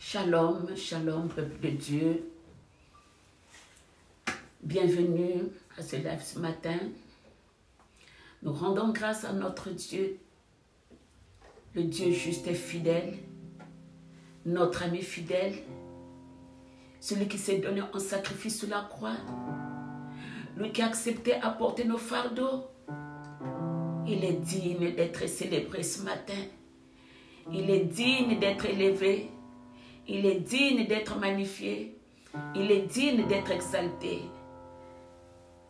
Shalom, shalom, peuple de Dieu. Bienvenue à ce live ce matin. Nous rendons grâce à notre Dieu, le Dieu juste et fidèle, notre ami fidèle, celui qui s'est donné en sacrifice sur la croix, lui qui a accepté à porter nos fardeaux. Il est digne d'être célébré ce matin. Il est digne d'être élevé. Il est digne d'être magnifié. Il est digne d'être exalté.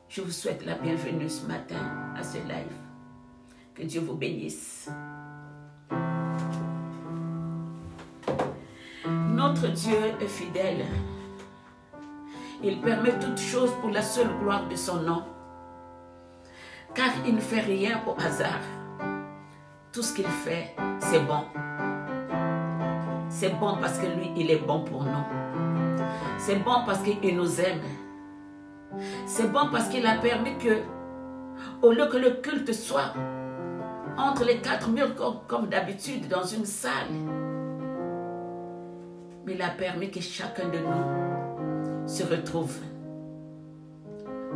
Je vous souhaite la bienvenue ce matin à ce live. Que Dieu vous bénisse. Notre Dieu est fidèle. Il permet toutes choses pour la seule gloire de son nom. Car il ne fait rien au hasard. Tout ce qu'il fait, c'est bon. C'est bon parce que lui, il est bon pour nous. C'est bon parce qu'il nous aime. C'est bon parce qu'il a permis que, au lieu que le culte soit entre les quatre murs comme d'habitude dans une salle, mais il a permis que chacun de nous se retrouve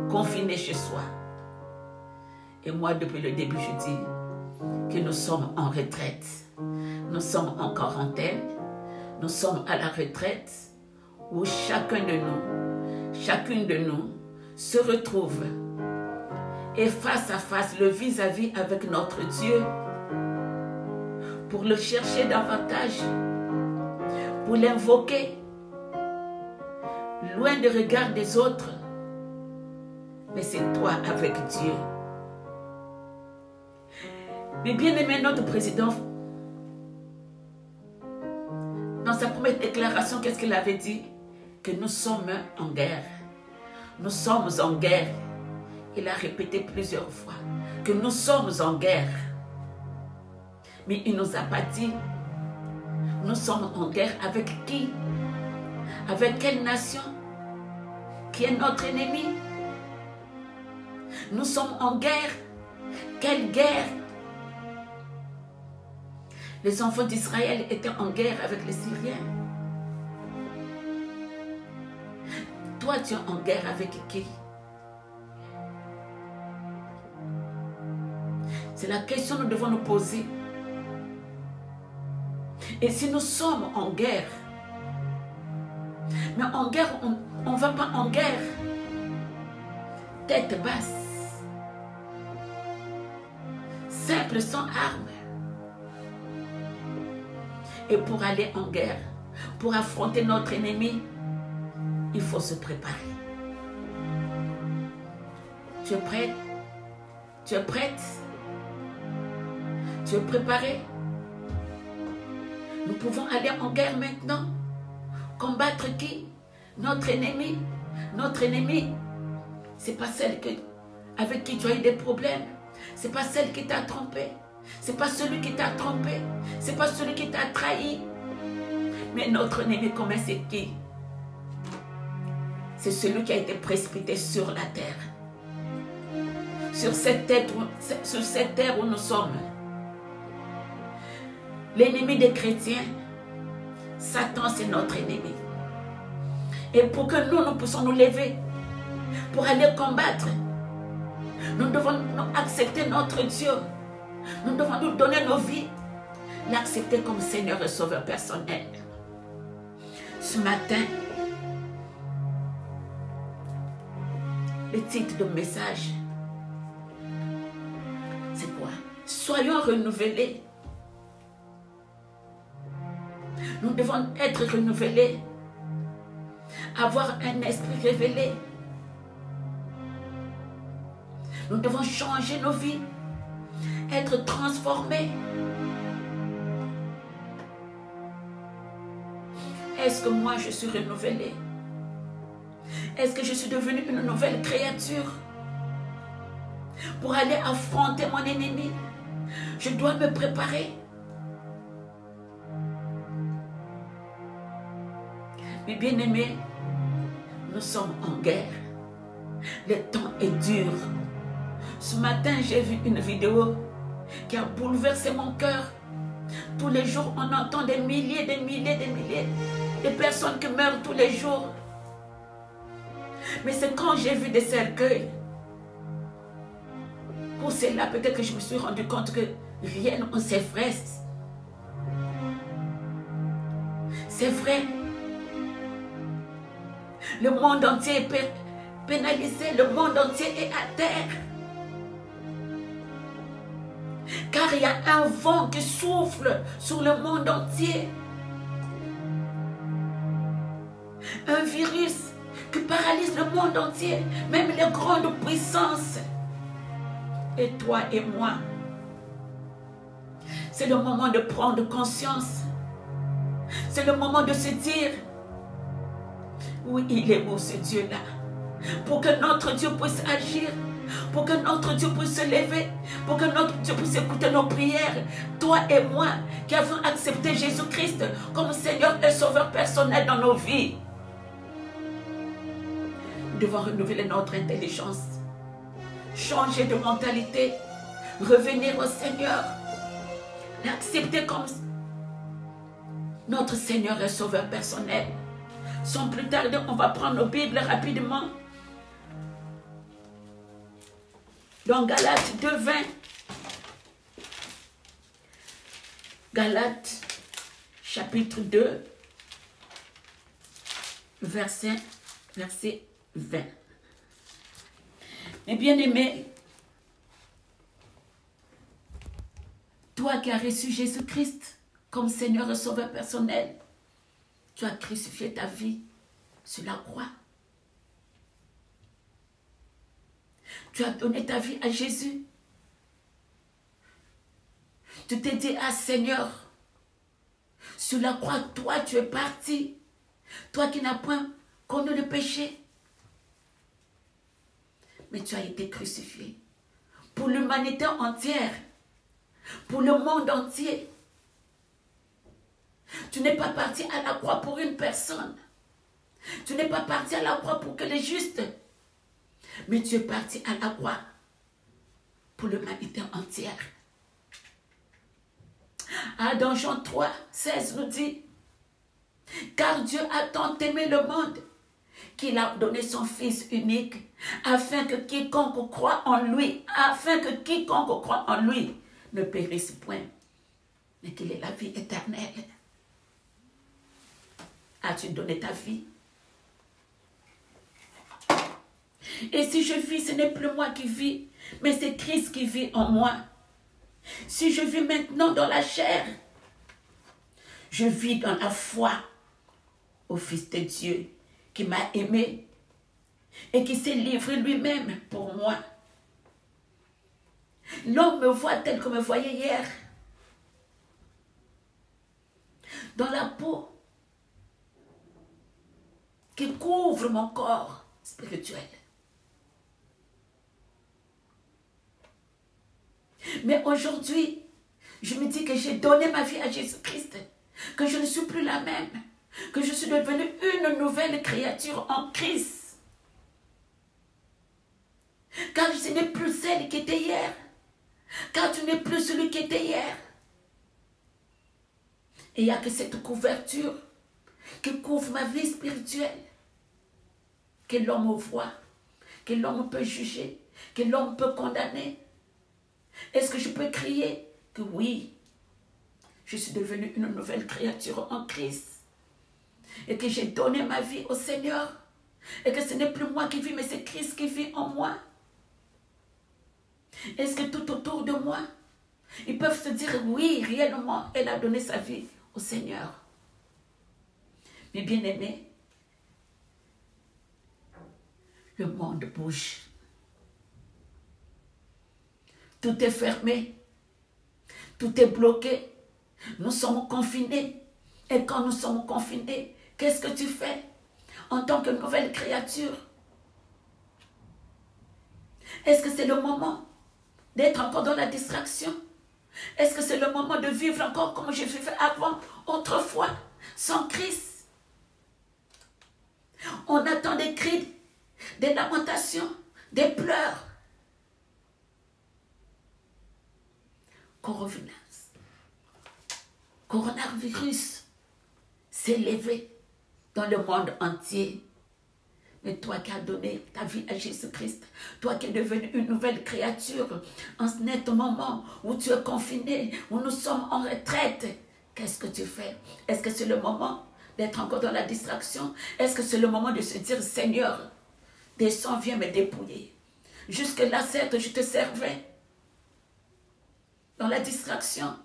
confiné chez soi. Et moi, depuis le début, je dis que nous sommes en retraite. Nous sommes en quarantaine. Nous sommes à la retraite où chacun de nous, chacune de nous se retrouve et face à face, le vis-à-vis avec notre Dieu pour le chercher davantage, pour l'invoquer, loin du regard des autres. Mais c'est toi avec Dieu. Mais bien aimé, notre président, dans sa première déclaration, qu'est-ce qu'il avait dit? Que nous sommes en guerre. Nous sommes en guerre. Il a répété plusieurs fois que nous sommes en guerre. Mais il ne nous a pas dit, nous sommes en guerre avec qui? Avec quelle nation? Qui est notre ennemi? Nous sommes en guerre. Quelle guerre? Les enfants d'Israël étaient en guerre avec les Syriens. Toi, tu es en guerre avec qui? C'est la question que nous devons nous poser. Et si nous sommes en guerre, mais en guerre, on ne va pas en guerre tête basse, simple, sans armes. Et pour aller en guerre, pour affronter notre ennemi, il faut se préparer. Tu es prête? Tu es prête? Tu es préparé? Nous pouvons aller en guerre maintenant. Combattre qui? Notre ennemi. Notre ennemi, ce n'est pas celle avec qui tu as eu des problèmes. Ce n'est pas celle qui t'a trompé. Ce n'est pas celui qui t'a trompé. Ce n'est pas celui qui t'a trahi. Mais notre ennemi commun, c'est qui? C'est celui qui a été précipité sur la terre. Sur cette terre où nous sommes. L'ennemi des chrétiens, Satan, c'est notre ennemi. Et pour que nous puissions nous lever, pour aller combattre, nous devons accepter notre Dieu. Nous devons nous donner nos vies, l'accepter comme Seigneur et Sauveur personnel. Ce matin, le titre de message, c'est quoi? Soyons renouvelés. Nous devons être renouvelés, avoir un esprit révélé. Nous devons changer nos vies, être transformés. Est-ce que moi je suis renouvelée? Est-ce que je suis devenue une nouvelle créature? Pour aller affronter mon ennemi, je dois me préparer. Mais bien aimés, nous sommes en guerre. Le temps est dur. Ce matin, j'ai vu une vidéo qui a bouleversé mon cœur. Tous les jours, on entend des milliers de personnes qui meurent tous les jours. Mais c'est quand j'ai vu des cercueils. Pour cela, peut-être que je me suis rendu compte que rien, c'est vrai. C'est vrai. Le monde entier est pénalisé. Le monde entier est à terre. Car il y a un vent qui souffle sur le monde entier. Un virus qui paralyse le monde entier, même les grandes puissances. Et toi et moi, c'est le moment de prendre conscience. C'est le moment de se dire, oui, il est beau ce Dieu-là. Pour que notre Dieu puisse agir, pour que notre Dieu puisse se lever, pour que notre Dieu puisse écouter nos prières. Toi et moi, qui avons accepté Jésus-Christ comme Seigneur et Sauveur personnel dans nos vies. Nous devons renouveler notre intelligence, changer de mentalité, revenir au Seigneur, l'accepter comme notre Seigneur et Sauveur personnel. Sans plus tarder, on va prendre nos Bibles rapidement. Dans Galates 2:20. Galates, chapitre 2, verset 20. Mes bien-aimés, toi qui as reçu Jésus-Christ comme Seigneur et Sauveur personnel, tu as crucifié ta vie sur la croix. Tu as donné ta vie à Jésus. Tu t'es dit, ah Seigneur, sur la croix, toi tu es parti. Toi qui n'as point connu le péché. Mais tu as été crucifié pour l'humanité entière, pour le monde entier. Tu n'es pas parti à la croix pour une personne. Tu n'es pas parti à la croix pour que les justes. Mais tu es parti à la croix pour l'humanité entière. Ah, dans Jean 3, 16 nous dit, car Dieu a tant aimé le monde qu'il a donné son Fils unique, afin que quiconque croit en lui, ne périsse point, mais qu'il ait la vie éternelle. As-tu donné ta vie? Et si je vis, ce n'est plus moi qui vis, mais c'est Christ qui vit en moi. Si je vis maintenant dans la chair, je vis dans la foi au Fils de Dieu qui m'a aimé et qui s'est livré lui-même pour moi. L'homme me voit tel que me voyait hier, dans la peau qui couvre mon corps spirituel. Mais aujourd'hui, je me dis que j'ai donné ma vie à Jésus-Christ, que je ne suis plus la même, que je suis devenue une nouvelle créature en Christ. Car je n'ai plus celle qui était hier, car tu n'es plus celui qui était hier. Et il n'y a que cette couverture qui couvre ma vie spirituelle, que l'homme voit, que l'homme peut juger, que l'homme peut condamner. Est-ce que je peux crier que oui, je suis devenue une nouvelle créature en Christ et que j'ai donné ma vie au Seigneur et que ce n'est plus moi qui vis, mais c'est Christ qui vit en moi? Est-ce que tout autour de moi, ils peuvent se dire oui, réellement, elle a donné sa vie au Seigneur? Mais bien aimés, le monde bouge. Tout est fermé. Tout est bloqué. Nous sommes confinés. Et quand nous sommes confinés, qu'est-ce que tu fais en tant que nouvelle créature? Est-ce que c'est le moment d'être encore dans la distraction? Est-ce que c'est le moment de vivre encore comme je vivais avant, autrefois, sans Christ? On attend des cris, des lamentations, des pleurs. Qu'on revienne. coronavirus s'est levé dans le monde entier. Mais toi qui as donné ta vie à Jésus-Christ, toi qui es devenu une nouvelle créature, en ce net moment où tu es confiné, où nous sommes en retraite, qu'est-ce que tu fais? Est-ce que c'est le moment d'être encore dans la distraction? Est-ce que c'est le moment de se dire, Seigneur, descends, viens me dépouiller? Jusque-là, certes, je te servais dans la distraction,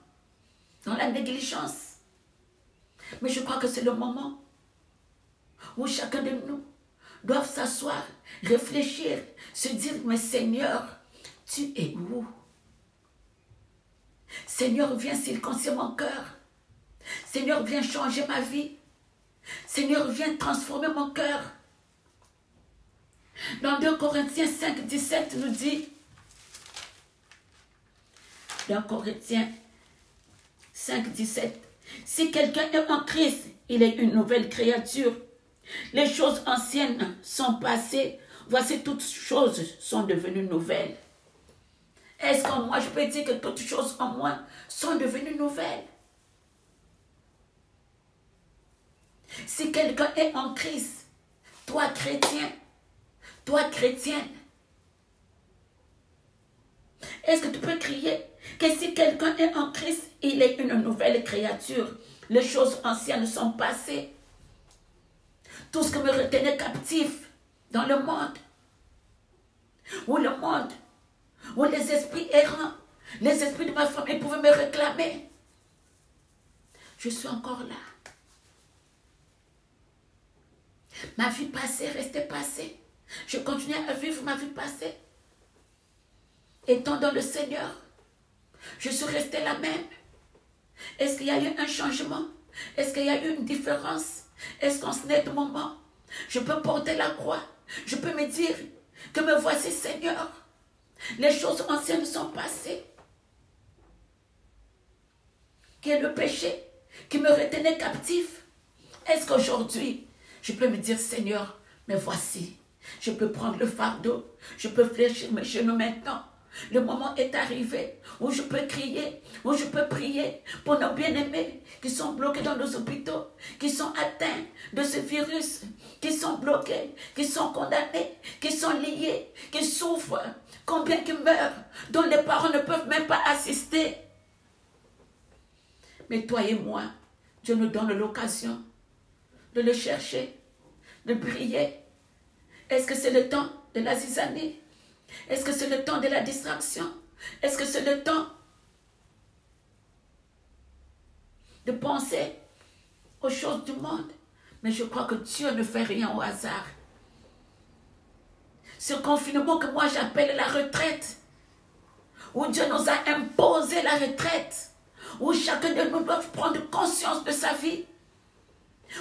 dans la négligence. Mais je crois que c'est le moment où chacun de nous doit s'asseoir, réfléchir, se dire, mais Seigneur, tu es où? Seigneur, viens circoncire mon cœur. Seigneur, viens changer ma vie. Seigneur, viens transformer mon cœur. Dans 2 Corinthiens 5, 17 nous dit, 2 Corinthiens 5, 17, si quelqu'un est en Christ, il est une nouvelle créature. Les choses anciennes sont passées, voici toutes choses sont devenues nouvelles. Est-ce qu'en moi, je peux dire que toutes choses en moi sont devenues nouvelles? Si quelqu'un est en Christ, toi chrétien, toi chrétienne, est-ce que tu peux crier que si quelqu'un est en Christ, il est une nouvelle créature? Les choses anciennes sont passées. Tout ce que me retenait captif dans le monde, où les esprits errants, les esprits de ma famille pouvaient me réclamer. Je suis encore là. Ma vie passée restait passée. Je continuais à vivre ma vie passée. Étant dans le Seigneur, je suis restée la même. Est-ce qu'il y a eu un changement? Est-ce qu'il y a eu une différence? Est-ce qu'en ce net moment, je peux porter la croix? Je peux me dire que me voici Seigneur. Les choses anciennes sont passées. Quel est le péché qui me retenait captif? Est-ce qu'aujourd'hui, je peux me dire Seigneur, me voici. Je peux prendre le fardeau. Je peux fléchir mes genoux maintenant. Le moment est arrivé où je peux crier, où je peux prier pour nos bien-aimés qui sont bloqués dans nos hôpitaux, qui sont atteints de ce virus, qui sont bloqués, qui sont condamnés, qui sont liés, qui souffrent, combien qui meurent, dont les parents ne peuvent même pas assister. Mais toi et moi, Dieu nous donne l'occasion de le chercher, de prier. Est-ce que c'est le temps de la zizanie? Est-ce que c'est le temps de la distraction? Est-ce que c'est le temps de penser aux choses du monde? Mais je crois que Dieu ne fait rien au hasard. Ce confinement que moi j'appelle la retraite, où Dieu nous a imposé la retraite, où chacun de nous doit prendre conscience de sa vie,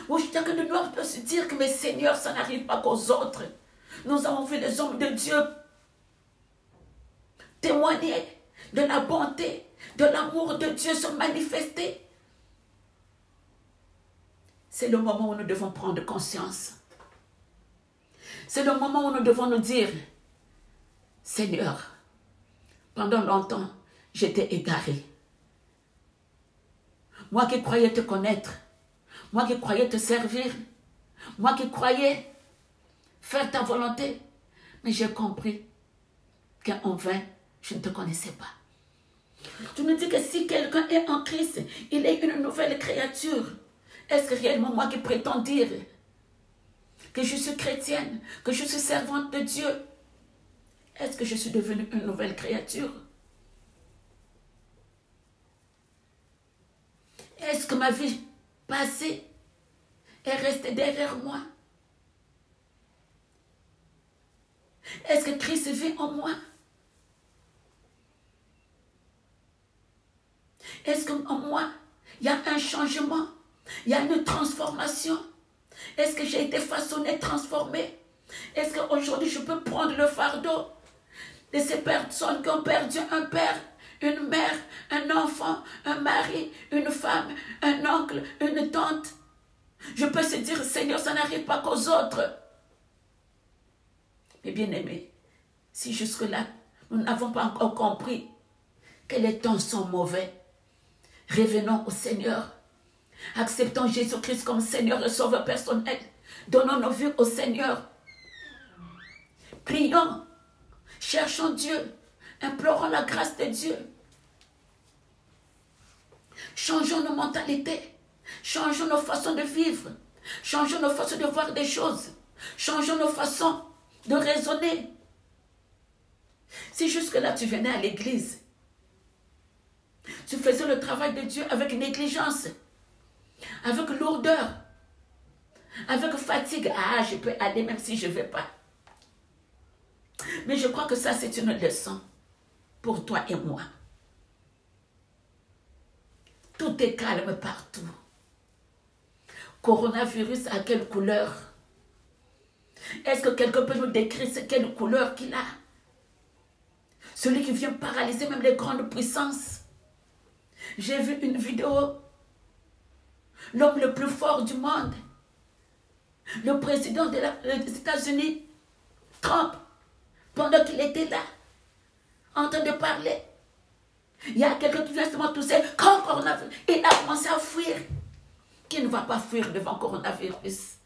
où chacun de nous doit se dire que, mais Seigneur, ça n'arrive pas qu'aux autres. Nous avons vu les hommes de Dieu témoigner de la bonté, de l'amour de Dieu se manifester. C'est le moment où nous devons prendre conscience. C'est le moment où nous devons nous dire, Seigneur, pendant longtemps, j'étais égaré. Moi qui croyais te connaître, moi qui croyais te servir, moi qui croyais faire ta volonté, mais j'ai compris qu'en vain, je ne te connaissais pas. Tu me dis que si quelqu'un est en Christ, il est une nouvelle créature. Est-ce que réellement moi qui prétends dire que je suis chrétienne, que je suis servante de Dieu, est-ce que je suis devenue une nouvelle créature? Est-ce que ma vie passée est restée derrière moi? Est-ce que Christ vit en moi? Est-ce qu'en moi, il y a un changement? Il y a une transformation? Est-ce que j'ai été façonnée, transformée? Est-ce qu'aujourd'hui, je peux prendre le fardeau de ces personnes qui ont perdu un père, une mère, un enfant, un mari, une femme, un oncle, une tante? Je peux se dire, Seigneur, ça n'arrive pas qu'aux autres. Mais bien aimé, si jusque-là, nous n'avons pas encore compris que les temps sont mauvais, Revenons au Seigneur. Acceptons Jésus-Christ comme Seigneur et Sauveur personnel. Donnons nos vies au Seigneur. Prions. Cherchons Dieu. Implorons la grâce de Dieu. Changeons nos mentalités. Changeons nos façons de vivre. Changeons nos façons de voir des choses. Changeons nos façons de raisonner. Si jusque-là tu venais à l'église, tu faisais le travail de Dieu avec négligence, avec lourdeur, avec fatigue. Ah, je peux aller même si je ne vais pas. Mais je crois que ça, c'est une leçon pour toi et moi. Tout est calme partout. Coronavirus, à quelle couleur? Est-ce que quelqu'un peut nous décrire quelle couleur qu'il a? Celui qui vient paralyser même les grandes puissances. J'ai vu une vidéo. L'homme le plus fort du monde, le président des États-Unis, Trump, pendant qu'il était là, en train de parler, il y a quelqu'un qui vient seulement tousser, quand coronavirus, il a commencé à fuir. Qui ne va pas fuir devant coronavirus?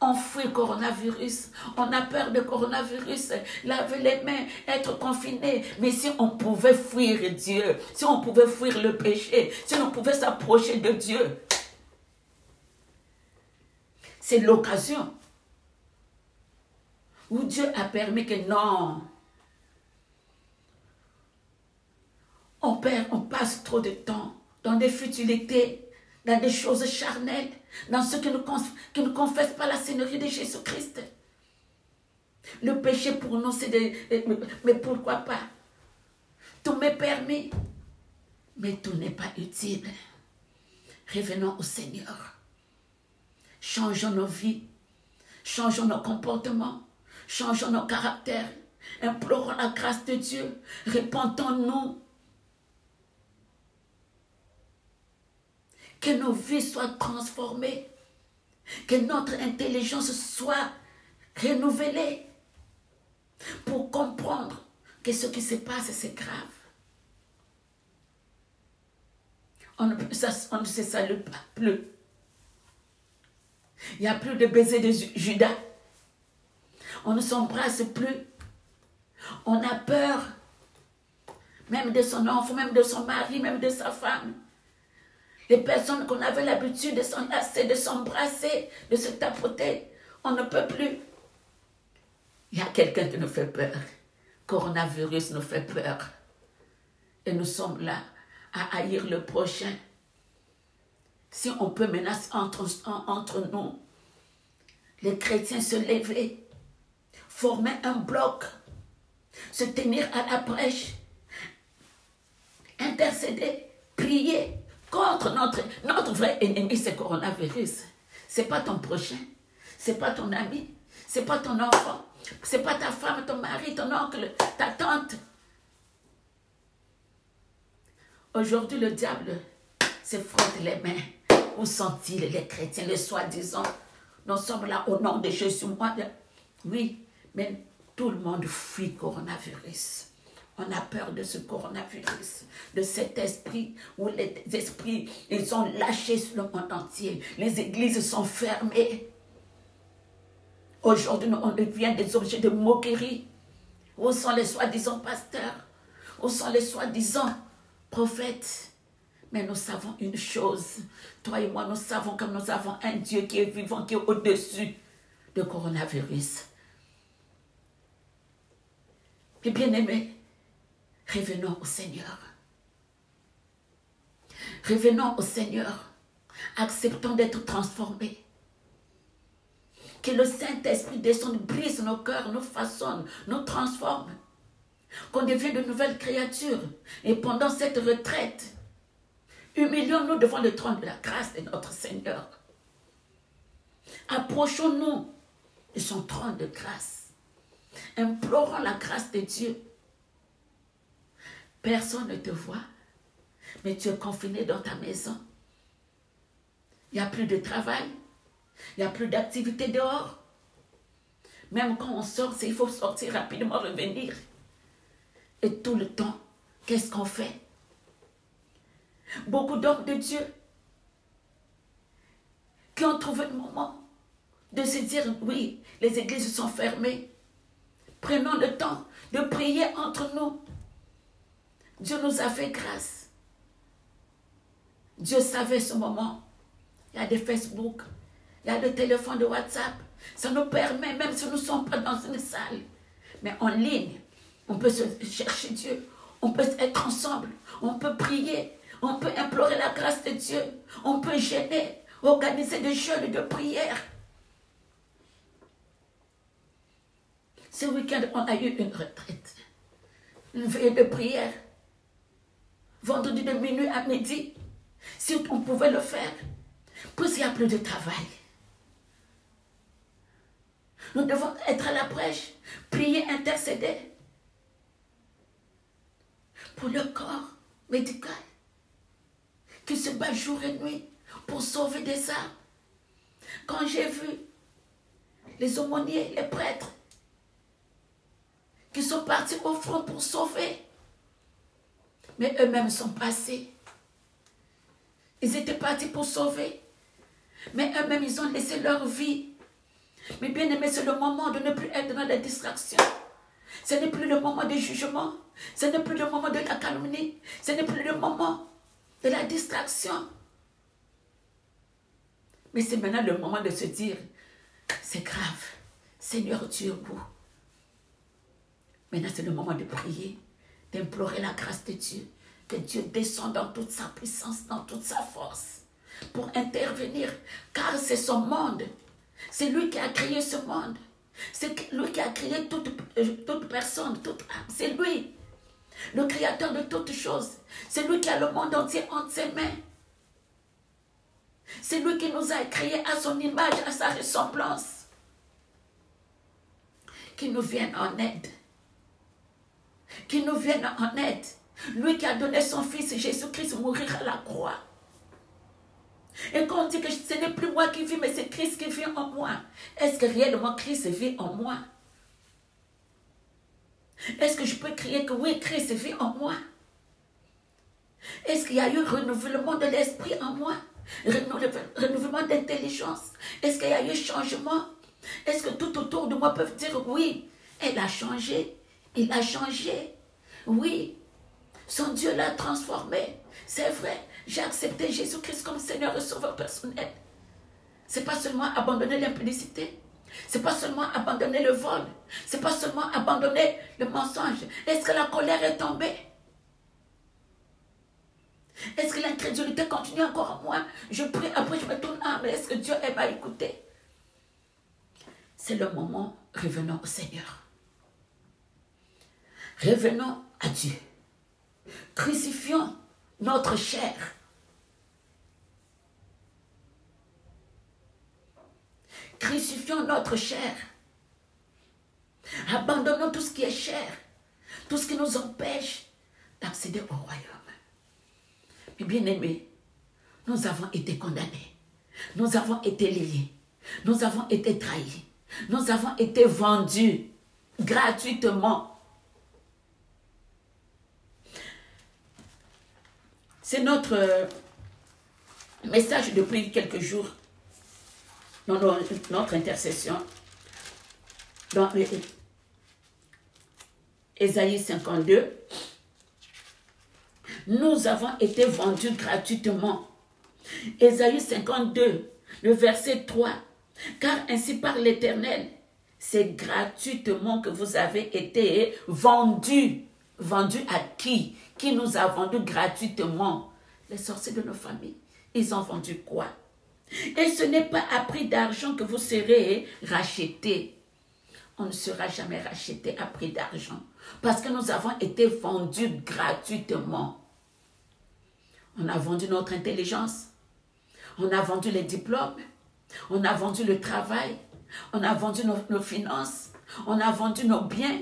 On fuit coronavirus, on a peur de coronavirus, laver les mains, être confiné. Mais si on pouvait fuir Dieu, si on pouvait fuir le péché, si on pouvait s'approcher de Dieu, c'est l'occasion où Dieu a permis que non, on passe trop de temps dans des futilités, dans des choses charnelles, dans ceux qui ne confessent pas la Seigneurie de Jésus-Christ. Le péché pour nous, c'est mais pourquoi pas? Tout m'est permis, mais tout n'est pas utile. Revenons au Seigneur. Changeons nos vies, changeons nos comportements, changeons nos caractères, implorons la grâce de Dieu, répentons-nous. Que nos vies soient transformées, que notre intelligence soit renouvelée pour comprendre que ce qui se passe, c'est grave. On ne se salue pas plus. Il n'y a plus de baiser de Judas. On ne s'embrasse plus. On a peur, même de son enfant, même de son mari, même de sa femme. Les personnes qu'on avait l'habitude de s'enlacer, de s'embrasser, de se tapoter, on ne peut plus. Il y a quelqu'un qui nous fait peur. Coronavirus nous fait peur. Et nous sommes là à haïr le prochain. Si on peut menacer entre nous, les chrétiens se lever, former un bloc, se tenir à la brèche, intercéder, prier contre notre vrai ennemi, c'est le coronavirus. Ce n'est pas ton prochain, ce n'est pas ton ami, ce n'est pas ton enfant, ce n'est pas ta femme, ton mari, ton oncle, ta tante. Aujourd'hui, le diable se frotte les mains. Où sont-ils les chrétiens, les soi-disant? Nous sommes là au nom de Jésus. Oui, mais tout le monde fuit le coronavirus. On a peur de ce coronavirus, de cet esprit où les esprits, ils ont lâché sur le monde entier. Les églises sont fermées. Aujourd'hui, on devient des objets de moquerie. Où sont les soi-disant pasteurs? Où sont les soi-disant prophètes? Mais nous savons une chose. Toi et moi, nous savons que nous avons un Dieu qui est vivant, qui est au-dessus du coronavirus. Et bien aimés, revenons au Seigneur. Revenons au Seigneur. Acceptons d'être transformés. Que le Saint-Esprit descende, brise nos cœurs, nous façonne, nous transforme. Qu'on devienne de nouvelles créatures. Et pendant cette retraite, humilions-nous devant le trône de la grâce de notre Seigneur. Approchons-nous de son trône de grâce. Implorons la grâce de Dieu. Personne ne te voit, mais tu es confiné dans ta maison. Il n'y a plus de travail, il n'y a plus d'activité dehors. Même quand on sort, il faut sortir rapidement, revenir. Et tout le temps, qu'est-ce qu'on fait? beaucoup d'hommes de Dieu qui ont trouvé le moment de se dire, oui, les églises sont fermées. Prenons le temps de prier entre nous. Dieu nous a fait grâce. Dieu savait ce moment. Il y a des Facebook, il y a des téléphones de WhatsApp. Ça nous permet, même si nous ne sommes pas dans une salle, mais en ligne, on peut chercher Dieu. On peut être ensemble. On peut prier. On peut implorer la grâce de Dieu. On peut jeûner, organiser des jeûnes et de prière. Ce week-end, on a eu une retraite. Une veillée de prière. Vendredi de minuit à midi. Si on pouvait le faire. Puisqu'il n'y a plus de travail. Nous devons être à la brèche. Prier, intercéder. Pour le corps médical. Qui se bat jour et nuit. Pour sauver des âmes. Quand j'ai vu les aumôniers, les prêtres. Qui sont partis au front pour sauver. Mais eux-mêmes sont passés. Ils étaient partis pour sauver. Mais eux-mêmes, ils ont laissé leur vie. Mais bien aimé, c'est le moment de ne plus être dans la distraction. Ce n'est plus le moment du jugement. Ce n'est plus le moment de la calomnie. Ce n'est plus le moment de la distraction. Mais c'est maintenant le moment de se dire, c'est grave. Seigneur, tu es beau. Maintenant, c'est le moment de prier, d'implorer la grâce de Dieu, que Dieu descende dans toute sa puissance, dans toute sa force, pour intervenir, car c'est son monde. C'est lui qui a créé ce monde. C'est lui qui a créé toute personne, toute âme. C'est lui, le créateur de toutes choses. C'est lui qui a le monde entier entre ses mains. C'est lui qui nous a créés à son image, à sa ressemblance. Qui nous vienne en aide. Qui nous vienne en aide. Lui qui a donné son fils Jésus-Christ mourir à la croix. Et quand on dit que ce n'est plus moi qui vis, mais c'est Christ qui vit en moi. Est-ce que réellement Christ vit en moi? Est-ce que je peux crier que oui, Christ vit en moi? Est-ce qu'il y a eu renouvellement de l'esprit en moi? Renouvellement d'intelligence? Est-ce qu'il y a eu changement? Est-ce que tout autour de moi peuvent dire oui, elle a changé, il a changé. Oui, son Dieu l'a transformé. C'est vrai, j'ai accepté Jésus-Christ comme Seigneur et Sauveur personnel. Ce n'est pas seulement abandonner l'impudicité. Ce n'est pas seulement abandonner le vol. Ce n'est pas seulement abandonner le mensonge. Est-ce que la colère est tombée? Est-ce que l'incrédulité continue encore en moi? Je prie, après je me tourne, ah, mais est-ce que Dieu m'a écouté? C'est le moment, revenons au Seigneur. Revenons à Dieu. Crucifions notre chair. Crucifions notre chair. Abandonnons tout ce qui est chair, tout ce qui nous empêche d'accéder au royaume. Mais bien aimés, nous avons été condamnés. Nous avons été liés. Nous avons été trahis. Nous avons été vendus gratuitement. C'est notre message depuis quelques jours dans notre intercession. Dans Ésaïe 52, nous avons été vendus gratuitement. Ésaïe 52, le verset 3. Car ainsi parle l'Éternel, c'est gratuitement que vous avez été vendus. Vendus à qui? Qui nous a vendus gratuitement? Les sorciers de nos familles. Ils ont vendu quoi? Et ce n'est pas à prix d'argent que vous serez rachetés. On ne sera jamais racheté à prix d'argent. Parce que nous avons été vendus gratuitement. On a vendu notre intelligence. On a vendu les diplômes. On a vendu le travail. On a vendu nos finances. On a vendu nos biens.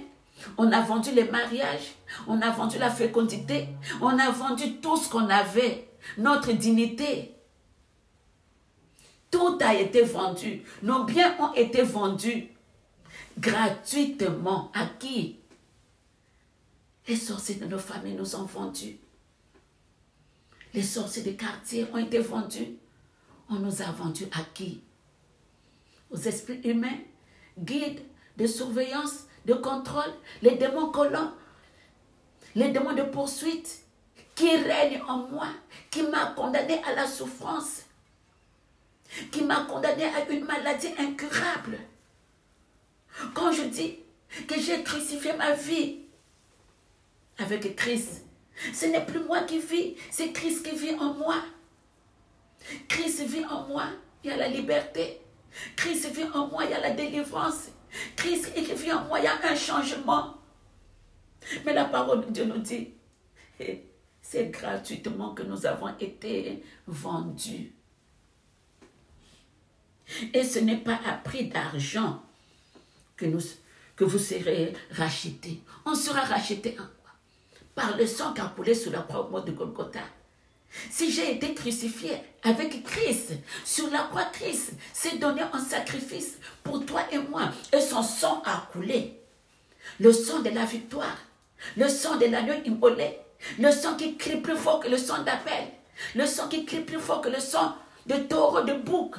On a vendu les mariages. On a vendu la fécondité. On a vendu tout ce qu'on avait. Notre dignité. Tout a été vendu. Nos biens ont été vendus gratuitement. À qui? Les sorciers de nos familles nous ont vendus. Les sorciers des quartiers ont été vendus. On nous a vendus à qui? Aux esprits humains, guides de surveillance, de contrôle, les démons collants, les démons de poursuite qui règnent en moi, qui m'a condamné à la souffrance, qui m'a condamné à une maladie incurable. Quand je dis que j'ai crucifié ma vie avec Christ, ce n'est plus moi qui vis, c'est Christ qui vit en moi. Christ vit en moi, il y a la liberté. Christ vit en moi, il y a la délivrance. Christ vit en moi, il y a un changement. Mais la parole de Dieu nous dit, c'est gratuitement que nous avons été vendus. Et ce n'est pas à prix d'argent que vous serez rachetés. On sera rachetés en quoi? Par le sang qui a coulé sur la croix au mot de Golgotha. Si j'ai été crucifié avec Christ, sur la croix, Christ s'est donné en sacrifice pour toi et moi. Et son sang a coulé. Le sang de la victoire, le sang de l'agneau immolé, le sang qui crie plus fort que le sang d'Abel, le sang qui crie plus fort que le sang de taureau, de bouc.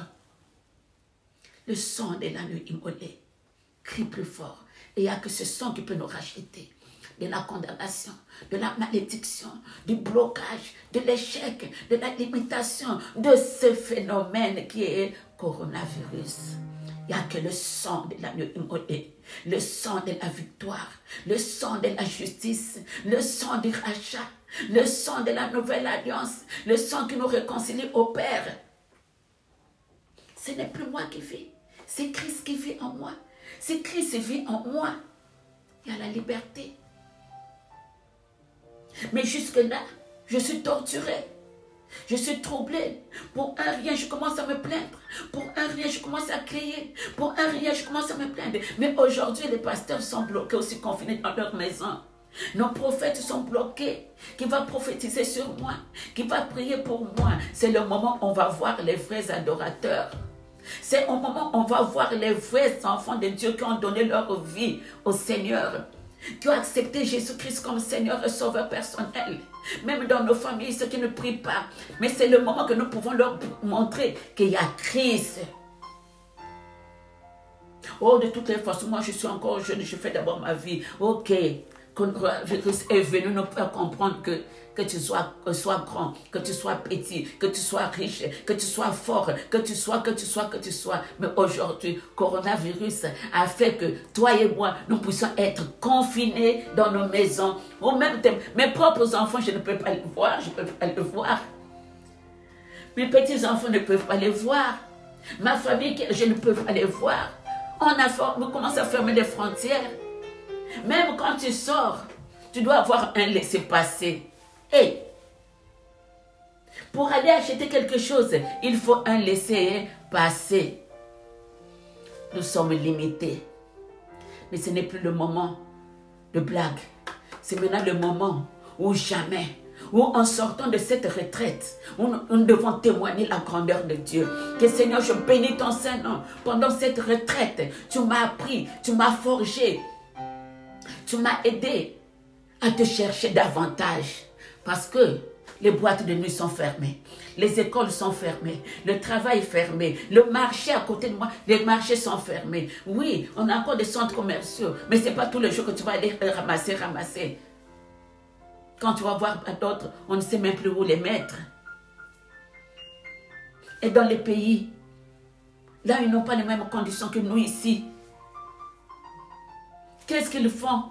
Le sang de l'agneau immolé crie plus fort. Et il n'y a que ce sang qui peut nous racheter de la condamnation, de la malédiction, du blocage, de l'échec, de la limitation, de ce phénomène qui est coronavirus. Il n'y a que le sang de l'agneau immolé, le sang de la victoire, le sang de la justice, le sang du rachat, le sang de la nouvelle alliance, le sang qui nous réconcilie au Père. Ce n'est plus moi qui vis, c'est Christ qui vit en moi. Si Christ vit en moi, il y a la liberté. Mais jusque-là, je suis torturée. Je suis troublée. Pour un rien, je commence à me plaindre. Pour un rien, je commence à crier. Pour un rien, je commence à me plaindre. Mais aujourd'hui, les pasteurs sont bloqués, aussi confinés dans leur maison. Nos prophètes sont bloqués. Qui va prophétiser sur moi? Qui va prier pour moi? C'est le moment où on va voir les vrais adorateurs. C'est au moment où on va voir les vrais enfants de Dieu qui ont donné leur vie au Seigneur, qui ont accepté Jésus-Christ comme Seigneur et Sauveur personnel. Même dans nos familles, ceux qui ne prient pas. Mais c'est le moment que nous pouvons leur montrer qu'il y a Christ. Oh, de toutes les façons, moi je suis encore jeune, je fais d'abord ma vie. Ok, quand Christ est venu nous faire comprendre que tu sois grand, que tu sois petit, que tu sois riche, que tu sois fort, que tu sois. Mais aujourd'hui, coronavirus a fait que toi et moi, nous puissions être confinés dans nos maisons. Ou même mes propres enfants, je ne peux pas les voir, je ne peux pas les voir. Mes petits-enfants ne peuvent pas les voir. Ma famille, je ne peux pas les voir. On commence à fermer les frontières. Même quand tu sors, tu dois avoir un laissez-passer. Et pour aller acheter quelque chose, il faut un laissez-passer. Nous sommes limités. Mais ce n'est plus le moment de blague. C'est maintenant le moment où jamais, où en sortant de cette retraite, nous devons témoigner la grandeur de Dieu. Que Seigneur, je bénis ton Saint-Nom. Pendant cette retraite, tu m'as appris, tu m'as forgé, tu m'as aidé à te chercher davantage. Parce que les boîtes de nuit sont fermées, les écoles sont fermées, le travail est fermé, le marché à côté de moi, les marchés sont fermés. Oui, on a encore des centres commerciaux, mais ce n'est pas tous les jours que tu vas aller ramasser. Quand tu vas voir d'autres, on ne sait même plus où les mettre. Et dans les pays, là, ils n'ont pas les mêmes conditions que nous ici. Qu'est-ce qu'ils font?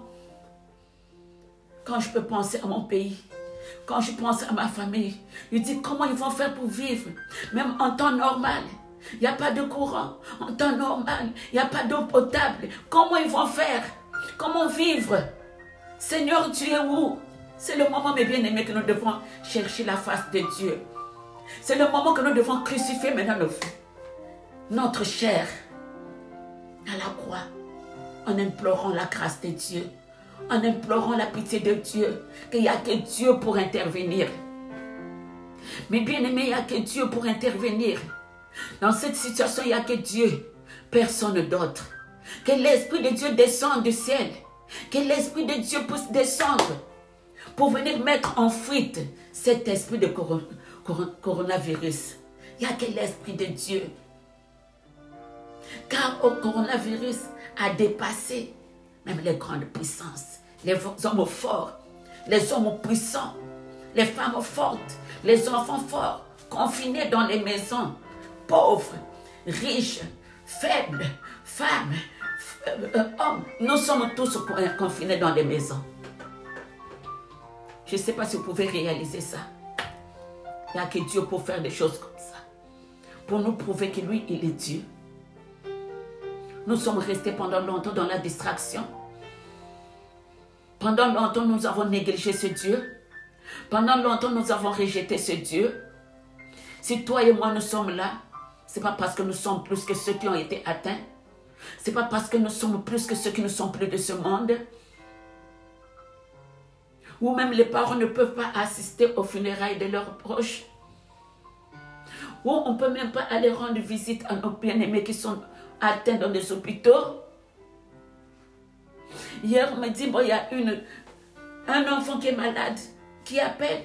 Quand je peux penser à mon pays, quand je pense à ma famille, je dis comment ils vont faire pour vivre. Même en temps normal, il n'y a pas de courant. En temps normal, il n'y a pas d'eau potable. Comment ils vont faire? Comment vivre? Seigneur, tu es où? C'est le moment, mes bien-aimés, que nous devons chercher la face de Dieu. C'est le moment que nous devons crucifier maintenant notre chair à la croix, en implorant la grâce de Dieu, en implorant la pitié de Dieu, qu'il n'y a que Dieu pour intervenir. Mais bien aimé, il n'y a que Dieu pour intervenir. Dans cette situation, il n'y a que Dieu, personne d'autre. Que l'Esprit de Dieu descende du ciel, que l'Esprit de Dieu puisse descendre pour venir mettre en fuite cet esprit de coronavirus, il n'y a que l'esprit de Dieu. Car au coronavirus a dépassé même les grandes puissances, les hommes forts, les hommes puissants, les femmes fortes, les enfants forts, confinés dans les maisons, pauvres, riches, faibles, femmes, hommes. Nous sommes tous confinés dans les maisons. Je ne sais pas si vous pouvez réaliser ça. Il n'y a que Dieu pour faire des choses comme ça. Pour nous prouver que lui, il est Dieu. Nous sommes restés pendant longtemps dans la distraction. Pendant longtemps, nous avons négligé ce Dieu. Pendant longtemps, nous avons rejeté ce Dieu. Si toi et moi, nous sommes là, ce n'est pas parce que nous sommes plus que ceux qui ont été atteints. Ce n'est pas parce que nous sommes plus que ceux qui ne sont plus de ce monde. Ou même les parents ne peuvent pas assister aux funérailles de leurs proches. Ou on ne peut même pas aller rendre visite à nos bien-aimés qui sont atteints dans des hôpitaux. Hier, on me dit, bon, il y a un enfant qui est malade, qui appelle.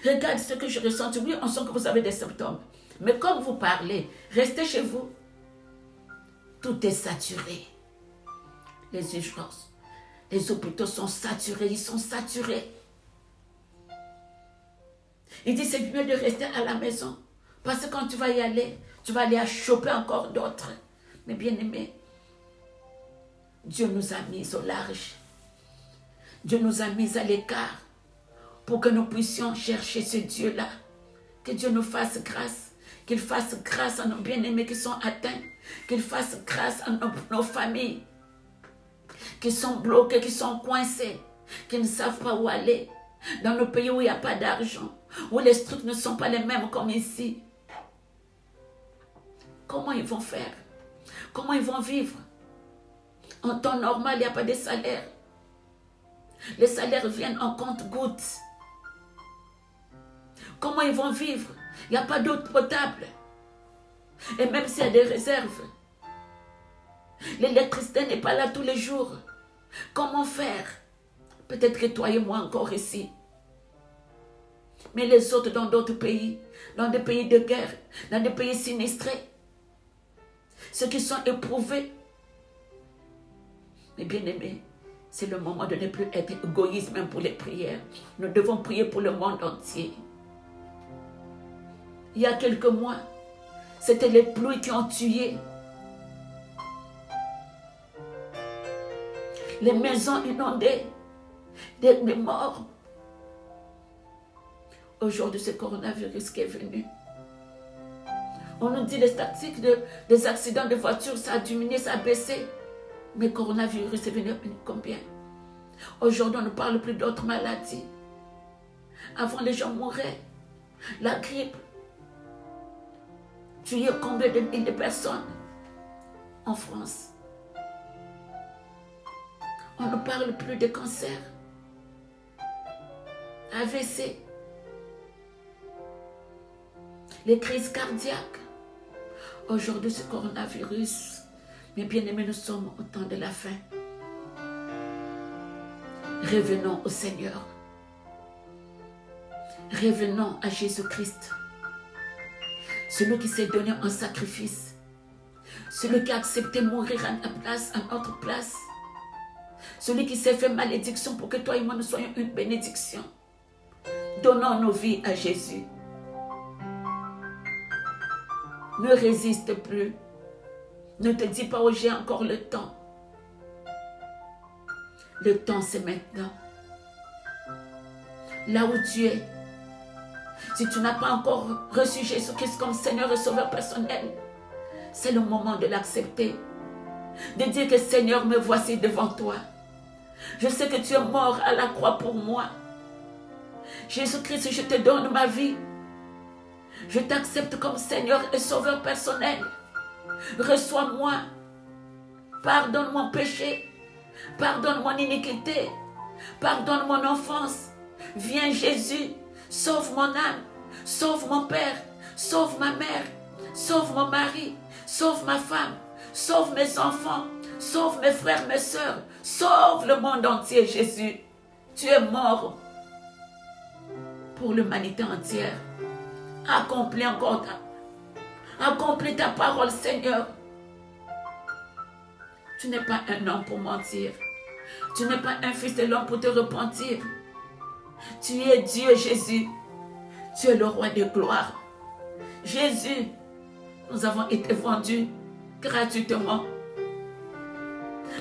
Regarde ce que je ressens. Oui, on sent que vous avez des symptômes. Mais comme vous parlez, restez chez vous. Tout est saturé. Les urgences, les hôpitaux sont saturés, ils sont saturés. Il dit, c'est mieux de rester à la maison. Parce que quand tu vas y aller, tu vas aller à choper encore d'autres. Mais bien aimé, Dieu nous a mis au large. Dieu nous a mis à l'écart pour que nous puissions chercher ce Dieu-là. Que Dieu nous fasse grâce. Qu'il fasse grâce à nos bien-aimés qui sont atteints. Qu'il fasse grâce à nos familles qui sont bloquées, qui sont coincées, qui ne savent pas où aller. Dans nos pays où il n'y a pas d'argent, où les trucs ne sont pas les mêmes comme ici. Comment ils vont faire? Comment ils vont vivre? En temps normal, il n'y a pas de salaire. Les salaires viennent en compte-gouttes. Comment ils vont vivre? Il n'y a pas d'eau potable. Et même s'il y a des réserves, l'électricité n'est pas là tous les jours. Comment faire? Peut-être que toi et moi encore ici. Mais les autres dans d'autres pays, dans des pays de guerre, dans des pays sinistrés, ceux qui sont éprouvés. Mais bien aimés, c'est le moment de ne plus être égoïste même pour les prières. Nous devons prier pour le monde entier. Il y a quelques mois, c'était les pluies qui ont tué. Les maisons inondées, des morts. Aujourd'hui, ce coronavirus qui est venu. On nous dit les statistiques des accidents de voiture, ça a diminué, ça a baissé. Mais le coronavirus est venu combien? Aujourd'hui, on ne parle plus d'autres maladies. Avant, les gens mouraient. La grippe. Tuer combien de milliers de personnes en France? On ne parle plus de cancer. AVC. Les crises cardiaques. Aujourd'hui, ce coronavirus, mes bien-aimés, nous sommes au temps de la fin. Revenons au Seigneur. Revenons à Jésus-Christ. Celui qui s'est donné en sacrifice. Celui qui a accepté de mourir à notre place, à notre place. Celui qui s'est fait malédiction pour que toi et moi nous soyons une bénédiction. Donnons nos vies à Jésus. Ne résiste plus. Ne te dis pas, oh, j'ai encore le temps. Le temps, c'est maintenant. Là où tu es, si tu n'as pas encore reçu Jésus-Christ comme Seigneur et Sauveur personnel, c'est le moment de l'accepter. De dire que Seigneur, me voici devant toi. Je sais que tu es mort à la croix pour moi. Jésus-Christ, je te donne ma vie. Je t'accepte comme Seigneur et Sauveur personnel. Reçois-moi. Pardonne mon péché. Pardonne mon iniquité. Pardonne mon enfance. Viens Jésus. Sauve mon âme. Sauve mon père. Sauve ma mère. Sauve mon mari. Sauve ma femme. Sauve mes enfants. Sauve mes frères, mes sœurs. Sauve le monde entier, Jésus. Tu es mort pour l'humanité entière. Accomplis encore accomplis ta parole, Seigneur. Tu n'es pas un homme pour mentir. Tu n'es pas un fils de l'homme pour te repentir. Tu es Dieu, Jésus. Tu es le roi de gloire. Jésus, nous avons été vendus gratuitement.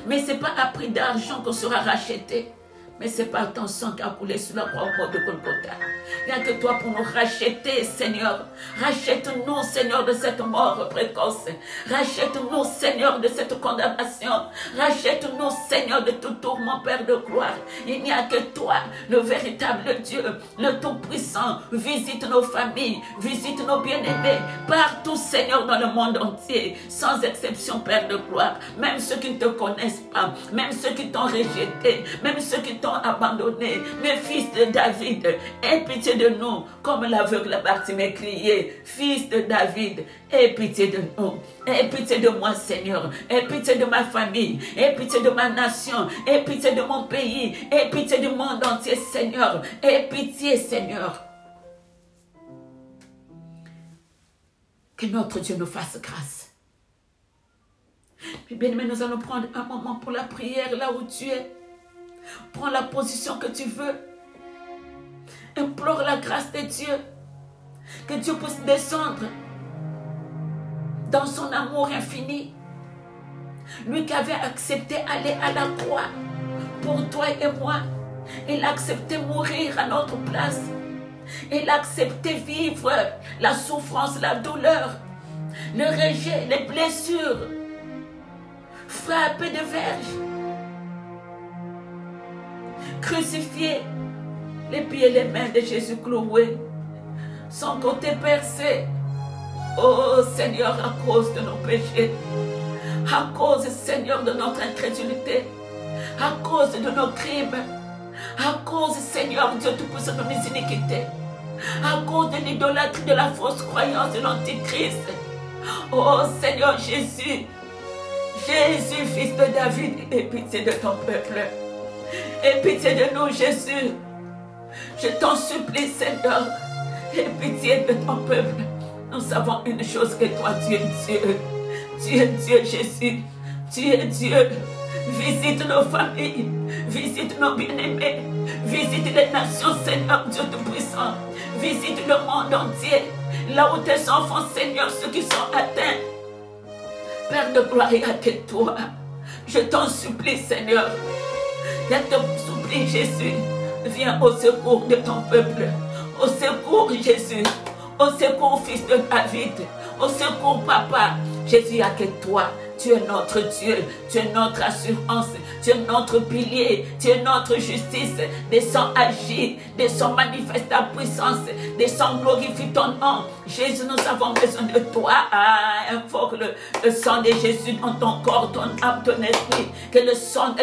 Mais ce n'est pas à prix d'argent qu'on sera racheté. Mais c'est par ton sang qui a coulé sur la croix au bord de Golgotha. Il n'y a que toi pour nous racheter, Seigneur. Rachète-nous, Seigneur, de cette mort précoce. Rachète-nous, Seigneur, de cette condamnation. Rachète-nous, Seigneur, de tout tourment, Père de gloire. Il n'y a que toi, le véritable Dieu, le Tout-Puissant. Visite nos familles, visite nos bien-aimés, partout, Seigneur, dans le monde entier, sans exception, Père de gloire. Même ceux qui ne te connaissent pas, même ceux qui t'ont rejeté, même ceux qui t'ont abandonné, mes fils de David, aie pitié de nous, comme l'aveugle Bartimée criait, fils de David, aie pitié de nous, aie pitié de moi, Seigneur, aie pitié de ma famille, aie pitié de ma nation, aie pitié de mon pays, aie pitié du monde entier, Seigneur, aie pitié, Seigneur. Que notre Dieu nous fasse grâce. Puis bien aimé, nous allons prendre un moment pour la prière là où tu es. Prends la position que tu veux. Implore la grâce de Dieu. Que Dieu puisse descendre dans son amour infini. Lui qui avait accepté aller à la croix pour toi et moi. Il a accepté mourir à notre place. Il a accepté vivre la souffrance, la douleur, le rejet, les blessures, frappé de verge, crucifié, les pieds et les mains de Jésus cloués, son côté percé. Oh Seigneur, à cause de nos péchés, à cause, Seigneur, de notre incrédulité, à cause de nos crimes, à cause, Seigneur, Dieu Tout-Puissant, de nos iniquités, à cause de l'idolâtrie, de la fausse croyance de l'Antichrist. Oh Seigneur Jésus, Jésus, fils de David, aie pitié de ton peuple. Aie pitié de nous, Jésus. Je t'en supplie, Seigneur. Aie pitié de ton peuple. Nous savons une chose, que toi, tu es Dieu. Tu es Dieu, Jésus. Tu es Dieu. Visite nos familles. Visite nos bien-aimés. Visite les nations, Seigneur, Dieu Tout-Puissant. Visite le monde entier. Là où tes enfants, Seigneur, ceux qui sont atteints. Père de gloire, il y a que toi. Je t'en supplie, Seigneur. Je te supplie, Jésus. Viens au secours de ton peuple. Au secours, Jésus. Au secours, fils de David. Au secours, papa. Jésus, il n'y a que toi. Tu es notre Dieu, tu es notre assurance, tu es notre pilier, tu es notre justice. Descends agir, descends manifeste ta puissance, descends glorifie ton nom. Jésus, nous avons besoin de toi. Invoque le sang de Jésus dans ton corps, ton âme, ton esprit. Que le sang de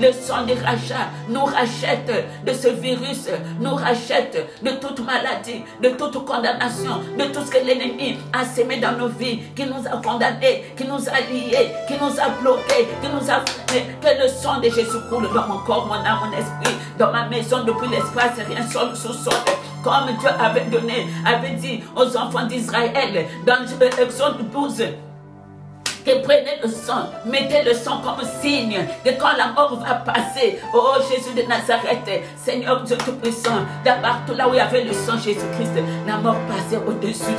le sang de rachat nous rachète de ce virus, nous rachète de toute maladie, de toute condamnation, de tout ce que l'ennemi a sémé dans nos vies, qui nous a condamnés, qui nous a liés, qui nous a bloqués, qui nous a fait. Que le sang de Jésus coule dans mon corps, mon âme, mon esprit, dans ma maison, depuis l'espace, rien sol, sous-sol. Comme Dieu avait dit aux enfants d'Israël dans Exode 12, que prenez le sang, mettez le sang comme signe que quand la mort va passer, oh Jésus de Nazareth, Seigneur Dieu Tout-Puissant, partout là où il y avait le sang Jésus-Christ, la mort passait au-dessus.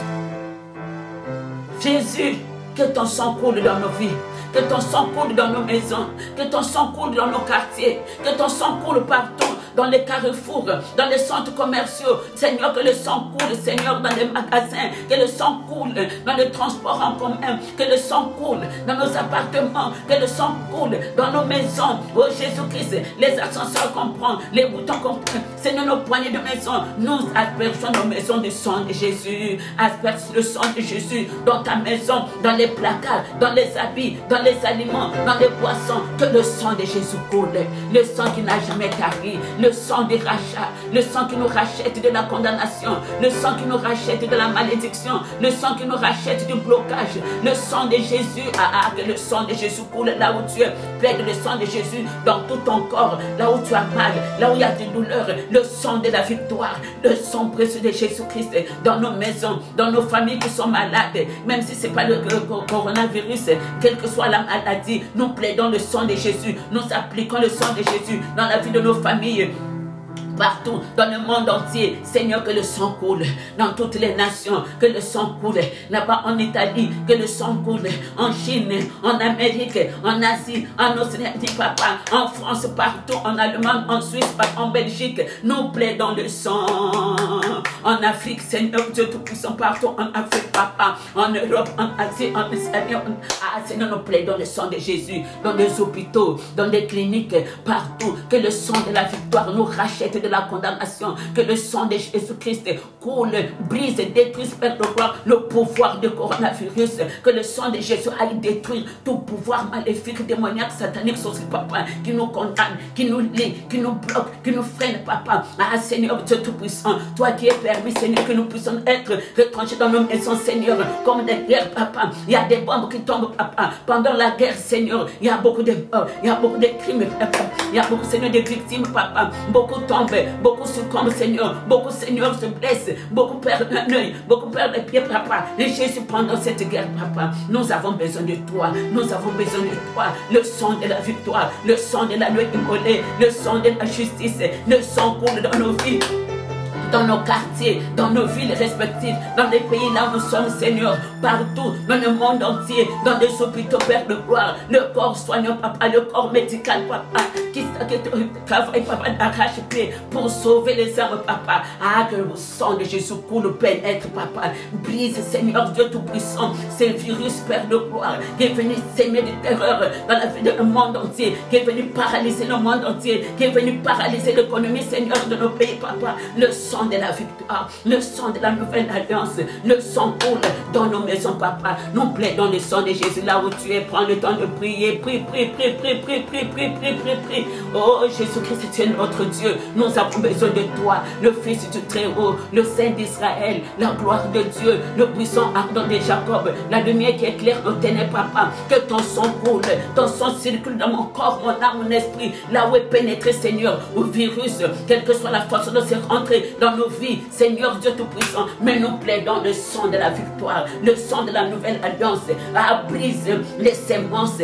Jésus, que ton sang coule dans nos vies, que ton sang coule dans nos maisons, que ton sang coule dans nos quartiers, que ton sang coule partout, dans les carrefours, dans les centres commerciaux. Seigneur, que le sang coule, Seigneur, dans les magasins, que le sang coule dans les transports en commun, que le sang coule dans nos appartements, que le sang coule dans nos maisons. Oh Jésus-Christ, les ascenseurs qu'on prend, les boutons qu'on prend, Seigneur, nos poignées de maison, nous aspergeons nos maisons du sang de Jésus. Asperge le sang de Jésus dans ta maison, dans les placards, dans les habits, dans les aliments, dans les boissons. Que le sang de Jésus coule, le sang qui n'a jamais tari, le le sang des rachats, le sang qui nous rachète de la condamnation, le sang qui nous rachète de la malédiction, le sang qui nous rachète du blocage, le sang de Jésus, que le sang de Jésus coule là où tu es, plaide le sang de Jésus dans tout ton corps, là où tu as mal, là où il y a des douleurs, le sang de la victoire, le sang précieux de Jésus-Christ dans nos maisons, dans nos familles qui sont malades, même si ce n'est pas le coronavirus, quelle que soit la maladie, nous plaidons le sang de Jésus, nous appliquons le sang de Jésus dans la vie de nos familles, partout dans le monde entier. Seigneur, que le sang coule dans toutes les nations, que le sang coule là-bas en Italie, que le sang coule en Chine, en Amérique, en Asie, en Océanie, papa, en France, partout, en Allemagne, en Suisse, en Belgique. Nous plaidons le sang. En Afrique, Seigneur Dieu Tout-Puissant, partout en Afrique, papa, en Europe, en Asie, en Israël. Seigneur, nous plaidons le sang de Jésus dans des hôpitaux, dans des cliniques, partout. Que le sang de la victoire nous rachète de la condamnation, que le sang de Jésus-Christ coule, brise, détruise, perd le pouvoir du coronavirus, que le sang de Jésus aille détruire tout pouvoir maléfique, démoniaque, satanique, sorcier, papa, qui nous condamne, qui nous lie, qui nous bloque, qui nous freine, papa. Seigneur Dieu Tout-Puissant, toi qui es permis, Seigneur, que nous puissions être retranchés dans nos maisons, Seigneur, comme des guerres, papa. Il y a des bombes qui tombent, papa. Pendant la guerre, Seigneur, il y a beaucoup de crimes, papa. Il y a beaucoup, Seigneur, de victimes, papa. Beaucoup tombent, beaucoup succombent, Seigneur. Beaucoup, Seigneur, se blessent. Beaucoup perdent un œil. Beaucoup perdent les pieds, papa. Et Jésus, pendant cette guerre, papa, nous avons besoin de toi. Nous avons besoin de toi. Le sang de la victoire, le sang de la nuit immolée, le sang de la justice, le sang coule dans nos vies, dans nos quartiers, dans nos villes respectives, dans les pays là où nous sommes, Seigneur, partout, dans le monde entier, dans des hôpitaux, Père de gloire, le corps soignant, papa, le corps médical, papa, qui travaille, papa, d'arrache-pied pour sauver les âmes, papa. Que le sang de Jésus coule, pénètre, papa, brise, Seigneur Dieu Tout-Puissant, ces virus, Père de gloire, qui est venu s'aimer de terreur dans la vie du monde entier, qui est venu paralyser le monde entier, qui est venu paralyser l'économie, Seigneur, de nos pays, papa, le sang de la victoire, le sang de la nouvelle alliance, le sang coule dans nos maisons, papa. Nous plaidons le sang de Jésus là où tu es. Prends le temps de prier. Prie. Oh Jésus-Christ, tu es notre Dieu. Nous avons besoin de toi, le Fils du Très-Haut, le Saint d'Israël, la gloire de Dieu, le puissant ardent de Jacob, la lumière qui éclaire nos ténèbres, papa. Que ton sang coule, ton sang circule dans mon corps, mon âme, mon esprit, là où est pénétré, Seigneur, au virus, quelle que soit la force de se rentrer dans nos vies, Seigneur Dieu Tout-Puissant. Mais nous plaidons le sang de la victoire, le sang de la nouvelle alliance, brise les sémences,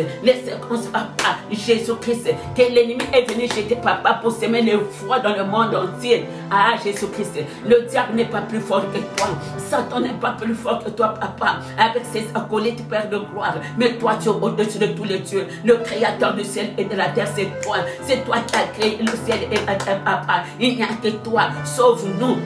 papa, Jésus-Christ, que l'ennemi est venu jeter, papa, pour semer le froid dans le monde entier. Jésus-Christ, le diable n'est pas plus fort que toi, Satan n'est pas plus fort que toi, papa, avec ses acolytes, Père de gloire. Mais toi, tu es au-dessus de tous les dieux, le créateur du ciel et de la terre, c'est toi qui as créé le ciel et la terre, papa. Il n'y a que toi, sauve-nous.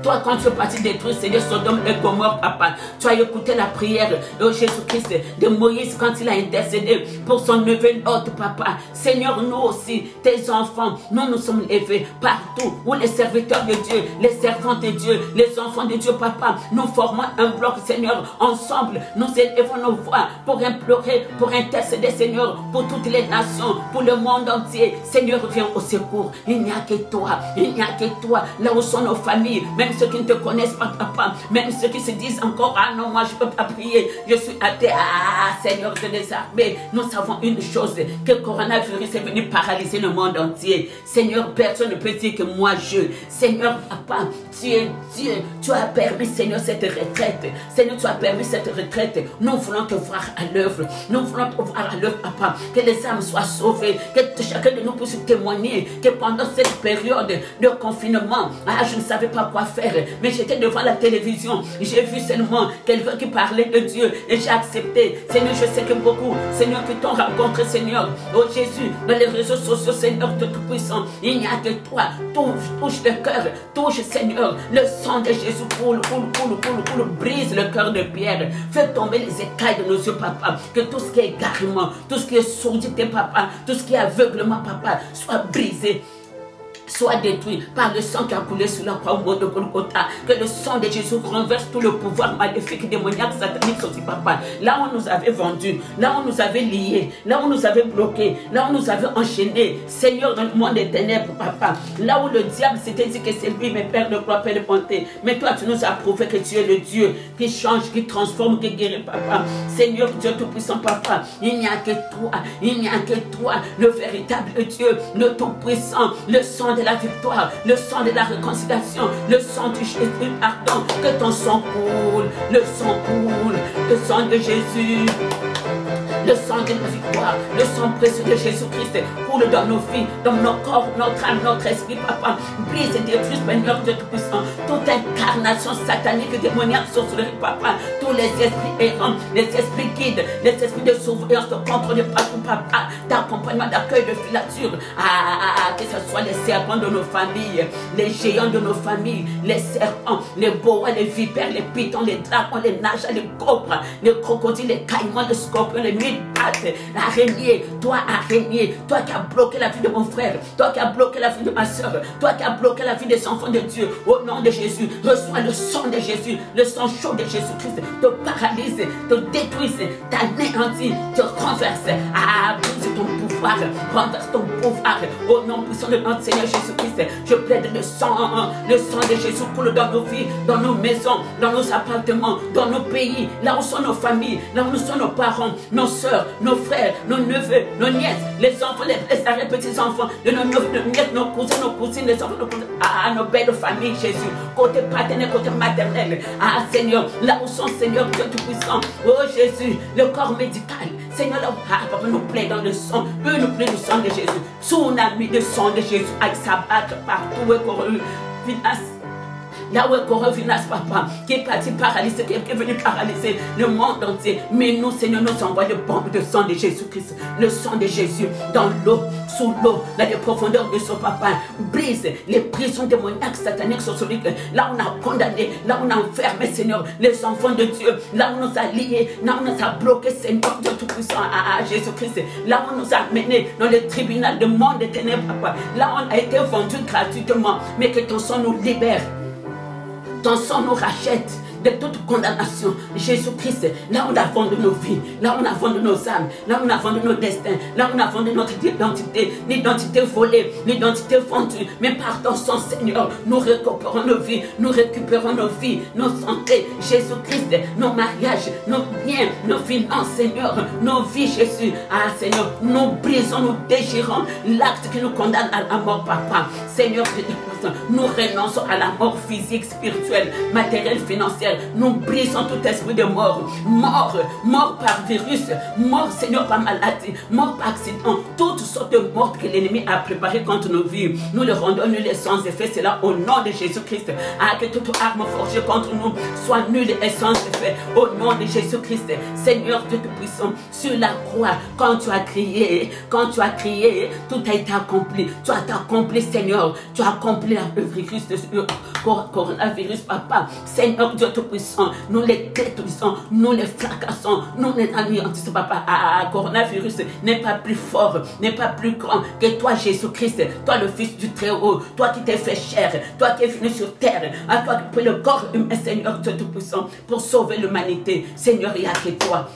Toi, quand tu es parti détruire, Seigneur, Sodome et Gomorrhe, papa, tu as écouté la prière de Jésus-Christ, de Moïse, quand il a intercédé pour son neveu Lot, papa. Seigneur, nous aussi, tes enfants, nous sommes élevés partout où les serviteurs de Dieu, les servantes de Dieu, les enfants de Dieu, papa, nous formons un bloc, Seigneur, ensemble, nous élevons nos voix pour implorer, pour intercéder, Seigneur, pour toutes les nations, pour le monde entier. Seigneur, viens au secours. Il n'y a que toi, là où sont nos familles, même ceux qui ne te connaissent pas, papa, même ceux qui se disent encore, non, moi je ne peux pas prier, je suis athée. Seigneur de les armées, nous savons une chose, que le coronavirus est venu paralyser le monde entier. Seigneur, personne ne peut dire que moi Seigneur, papa, tu es Dieu, tu as permis, Seigneur, cette retraite. Seigneur, tu as permis cette retraite. Nous voulons te voir à l'œuvre. Papa, que les âmes soient sauvées, que chacun de nous puisse témoigner que pendant cette période de confinement, je ne savais pas quoi faire, mais j'étais devant la télévision, j'ai vu seulement quelqu'un qui parlait de Dieu et j'ai accepté. Seigneur, je sais que beaucoup, Seigneur, qui t'ont rencontré, Seigneur, oh Jésus, dans les réseaux sociaux, Seigneur, Tout-Puissant, il n'y a que toi. Touche le cœur, touche, Seigneur, le sang de Jésus coule, brise le cœur de pierre, fais tomber les écailles de nos yeux, papa, que tout ce qui est égarement, tout ce qui est sourdité, papa, tout ce qui est aveuglement, papa, soit brisé. soit détruit par le sang qui a coulé sur la croix au mont de Golgotha. Que le sang de Jésus renverse tout le pouvoir maléfique, démoniaque, satanique sur papa. Là où on nous avait vendus, là où on nous avait liés, là où on nous avait bloqués, là où on nous avait enchaînés, Seigneur, dans le monde des ténèbres, papa. Là où le diable s'était dit que c'est lui, mes pères de gloire, père de bonté. Mais toi, tu nous as prouvé que tu es le Dieu qui change, qui transforme, qui guérit, papa. Seigneur, Dieu Tout-Puissant, papa. Il n'y a que toi, il n'y a que toi, le véritable Dieu, le Tout-Puissant, le sang de la victoire, le sang de la réconciliation, le sang du Jésus, pardon, que ton sang coule, le sang coule, le sang de Jésus. Le sang de la victoire, le sang précieux de Jésus-Christ coule dans nos vies, dans nos corps, notre âme, notre esprit, papa. Brise et détruis, Seigneur Dieu Tout-Puissant, toute incarnation satanique, démoniaque, sorcellerie, papa. Tous les esprits errants, les esprits guides, les esprits de surveillance, de contrôle, partout, papa. D'accompagnement, d'accueil, de filature. Que ce soit les serpents de nos familles, les géants de nos familles, les serpents, les boas, les vipères, les pitons, les dragons, les nages, les cobras, les crocodiles, les caïmans, les scorpions, les nuits. L'araignée, toi qui as bloqué la vie de mon frère, toi qui as bloqué la vie de ma soeur, toi qui as bloqué la vie des enfants de Dieu, au nom de Jésus, reçois le sang de Jésus, le sang chaud de Jésus-Christ, te paralyse, te détruise, t'anéantit, te renverse, brise ton pouvoir, renverse ton pouvoir, au nom puissant de notre Seigneur Jésus-Christ. Je plaide le sang de Jésus coule dans nos vies, dans nos maisons, dans nos appartements, dans nos pays, là où sont nos familles, là où sont nos parents, nos soeurs, nos frères, nos neveux, nos nièces, les enfants, les arrière-petits-enfants, nos nièces, nos cousins, nos cousines, les enfants, nos belles familles, Jésus, côté paternel, côté maternel. Seigneur, là où sont, Seigneur, Dieu Tout-Puissant, oh Jésus, le corps médical, Seigneur, là où, papa, nous plaît dans le sang, eux nous plaît le sang de Jésus, tsunami de sang de Jésus, avec s'abattre partout, et corruption, là où est Corovinas, papa, qui est parti paralyser, qui est venu paralyser le monde entier. Mais nous, Seigneur, nous envoie le bombe de sang de Jésus-Christ, le sang de Jésus, dans l'eau, sous l'eau, dans les profondeurs de son papa. Brise les prisons démoniaques, sataniques, sorcelleries. Là où on a condamné, là où on a enfermé, Seigneur, les enfants de Dieu. Là où on nous a liés, là où on nous a bloqués, Seigneur, Dieu Tout-Puissant, Jésus-Christ. Là où on nous a menés dans le tribunal de monde des ténèbres, papa. Là où on a été vendu gratuitement, mais que ton sang nous libère. Ton sang nous rachète de toute condamnation. Jésus-Christ, là où on a vendu nos vies, là où on a vendu nos âmes, là où on a vendu nos destins, là où on a vendu notre identité, l'identité volée, l'identité vendue. Mais par ton sang, Seigneur, nous récupérons nos vies, nous récupérons nos vies, nos santé, Jésus-Christ, nos mariages, nos biens, nos finances, Seigneur, nos vies, Jésus. Seigneur, nous brisons, nous déchirons l'acte qui nous condamne à la mort, papa. Seigneur, nous renonçons à la mort physique, spirituelle, matérielle, financière. Nous brisons tout esprit de mort. Mort par virus, mort, Seigneur, par maladie, mort par accident. Toutes sortes de morts que l'ennemi a préparées contre nos vies. Nous le rendons nul et sans effet. C'est là au nom de Jésus-Christ. Que toute arme forgée contre nous soit nulle et sans effet. Au nom de Jésus-Christ. Seigneur Dieu Tout-Puissant, sur la croix, quand tu as crié, tout a été accompli. Tu as accompli, Seigneur. Tu as accompli le virus de coronavirus, papa. Seigneur Dieu Tout-Puissant, nous les détruisons, nous les fracassons, nous les anéantissons, papa. Coronavirus n'est pas plus fort, n'est pas plus grand que toi, Jésus-Christ, toi le Fils du Très-Haut, toi qui t'es fait chair, toi qui es venu sur terre, à toi qui as pris le corps humain, Seigneur Dieu Tout-Puissant, pour sauver l'humanité. Seigneur, il n'y a que toi.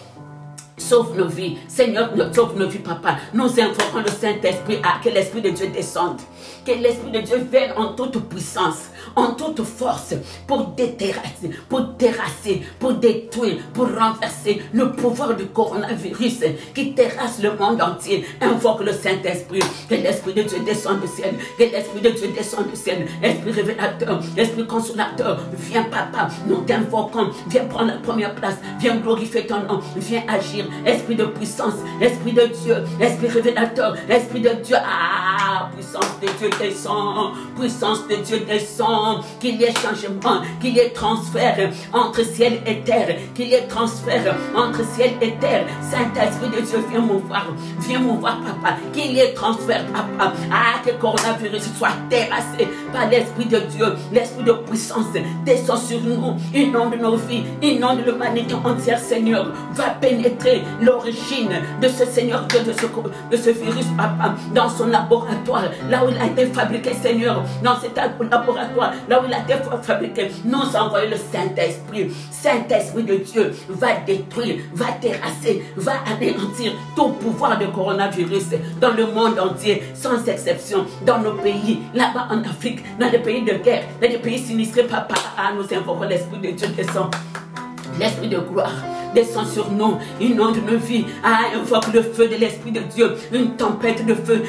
Sauve nos vies, Seigneur, sauve nos vies, papa. Nous invoquons le Saint-Esprit, que l'Esprit de Dieu descende, que l'Esprit de Dieu vienne en toute puissance, en toute force, pour déterrasser, pour terrasser, pour détruire, pour renverser le pouvoir du coronavirus qui terrasse le monde entier. Invoque le Saint-Esprit, que l'Esprit de Dieu descende du ciel, que l'Esprit de Dieu descende du ciel, Esprit révélateur, Esprit consolateur, viens, papa, nous t'invoquons, viens prendre la première place, viens glorifier ton nom, viens agir. Esprit de puissance, Esprit de Dieu, Esprit révélateur, Esprit de Dieu, puissance de Dieu descend, puissance de Dieu descend, qu'il y ait changement, qu'il y ait transfert entre ciel et terre, qu'il y ait transfert entre ciel et terre. Saint-Esprit de Dieu, viens mouvoir, papa, qu'il y ait transfert, papa, que le coronavirus soit terrassé par l'Esprit de Dieu, l'Esprit de puissance, descend sur nous, inonde nos vies, inonde l'humanité entière, Seigneur. Va pénétrer l'origine de ce Seigneur Dieu, de ce virus, papa, dans son laboratoire, là où il a été fabriqué, Seigneur, dans cet laboratoire, là où il a été fabriqué. Nous envoyons le Saint-Esprit. Saint-Esprit de Dieu va détruire, va terrasser, va anéantir tout pouvoir de coronavirus dans le monde entier, sans exception, dans nos pays, là-bas en Afrique, dans les pays de guerre, dans les pays sinistrés, papa, nous invoquons l'Esprit de Dieu descend, l'Esprit de gloire. Descend sur nous, inonde nos vies, invoque le feu de l'Esprit de Dieu, une tempête de feu,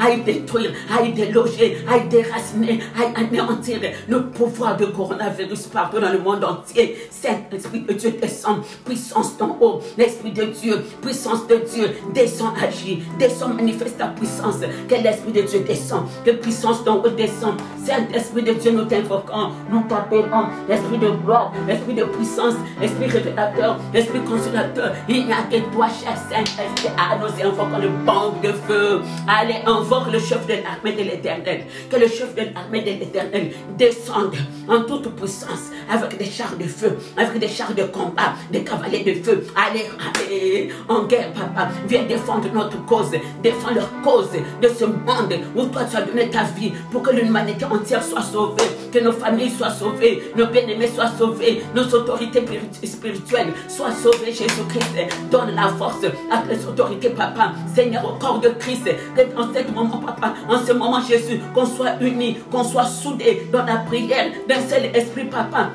aille détruire, aille déloger, aille déraciner, aille anéantir le pouvoir de coronavirus partout dans le monde entier. Saint-Esprit de Dieu descend, puissance d'en haut, l'Esprit de Dieu, puissance de Dieu, descend, agit, descend, manifeste ta puissance, que l'Esprit de Dieu descend, que puissance d'en haut descend. Saint-Esprit de Dieu, nous t'invoquons, nous t'appelons, l'Esprit de gloire, l'Esprit de puissance, l'Esprit révélateur, l'Esprit consolateur, il n'y a que toi, cher Saint-Esprit. Nous invoquons le bombe de feu. Allez, invoque le chef de l'armée de l'Éternel. Que le chef de l'armée de l'Éternel descende en toute puissance avec des chars de feu, avec des chars de combat, des cavaliers de feu. Allez, allez, en guerre, papa. Viens défendre notre cause, défends leur cause de ce monde où toi tu as donné ta vie pour que l'humanité entière soit sauvée, que nos familles soient sauvées, nos bien-aimés soient sauvés, nos autorités spirituelles soient sauvées. Jésus-Christ donne la force à les autorités, papa. Seigneur, au corps de Christ, que en ce moment, papa, en ce moment, Jésus, qu'on soit unis, qu'on soit soudés dans la prière d'un seul esprit, papa.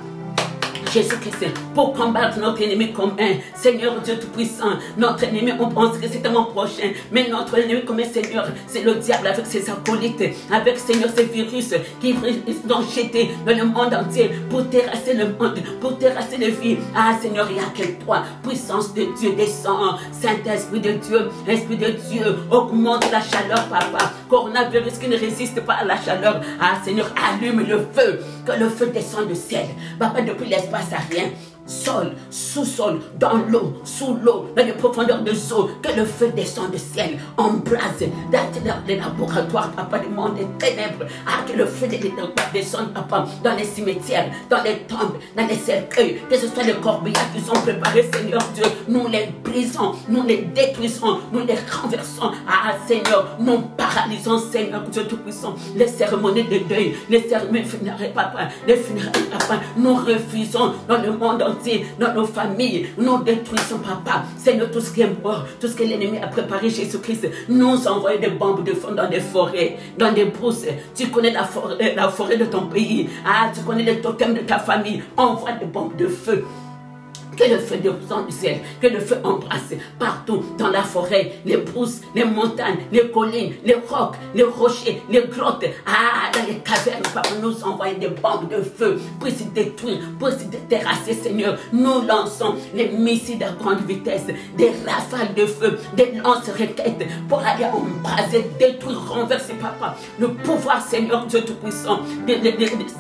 Jésus-Christ, pour combattre notre ennemi commun. Seigneur Dieu Tout-Puissant, notre ennemi, on pense que c'est mon prochain, mais notre ennemi commun, Seigneur, c'est le diable avec ses acolytes, avec, Seigneur, ces virus qui sont jetés dans le monde entier pour terrasser le monde, pour terrasser les vies. Ah, Seigneur, il y a que toi, puissance de Dieu, descend, Saint-Esprit de Dieu, Esprit de Dieu, augmente la chaleur, papa. Coronavirus qui ne résiste pas à la chaleur. Ah, Seigneur, allume le feu, que le feu descende du ciel. Papa, depuis l'espace rien. Sol, sous-sol, dans l'eau, sous l'eau, dans les profondeurs de l'eau, que le feu descende du ciel, embrase dans les laboratoires, papa, du monde des ténèbres. Ah, que le feu des laboratoires descende, papa, dans les cimetières, dans les tombes, dans les cercueils, que ce soit les corbeillards qui sont préparés, Seigneur Dieu, nous les brisons, nous les détruisons, nous les renversons. Ah, Seigneur, nous paralysons, Seigneur Dieu Tout-Puissant, les cérémonies de deuil, les cérémonies funéraires, papa, les funérailles, papa, nous refusons dans le monde entier, dans nos familles, nous détruisons, papa. Seigneur, tout ce qui est mort, tout ce que l'ennemi a préparé, Jésus-Christ, nous envoyons des bombes de feu dans des forêts, dans des brousses. Tu connais la forêt de ton pays. Ah, tu connais les totems de ta famille. Envoie des bombes de feu. Que le feu descende du ciel, que le feu embrasse partout dans la forêt, les brousses, les montagnes, les collines, les rocs, les rochers, les grottes, dans les cavernes, papa, nous envoyons des bombes de feu pour se détruire, pour se terrasser, Seigneur. Nous lançons les missiles à grande vitesse, des rafales de feu, des lance-roquettes pour aller embraser, détruire, renverser, papa, le pouvoir, Seigneur Dieu Tout-Puissant, de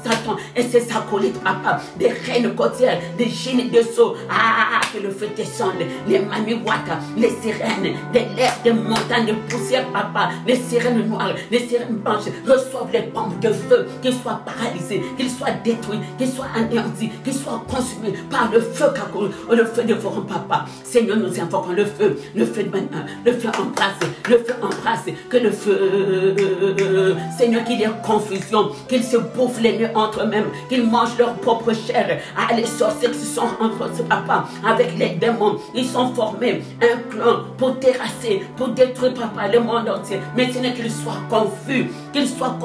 Satan et ses acolytes, papa, des reines côtières, des génies de sceaux. Ah, que le feu descende, les mamiwata, les sirènes, des lèvres, des montagnes de poussière, papa, les sirènes noires, les sirènes blanches, reçoivent les bombes de feu, qu'ils soient paralysés, qu'ils soient détruits, qu'ils soient anéantis, qu'ils soient consumés par le feu dévorant, papa. Seigneur, nous invoquons le feu de maintenant, le feu embrasse, que le feu, Seigneur, qu'il y ait confusion, qu'ils se bouffent les nez entre eux-mêmes, qu'ils mangent leur propre chair. Ah, les sorciers qui sont entre eux, papa, avec les démons, ils sont formés un clan pour terrasser, pour détruire, papa, le monde entier. Maintenant qu'ils soient confus, qu'ils soient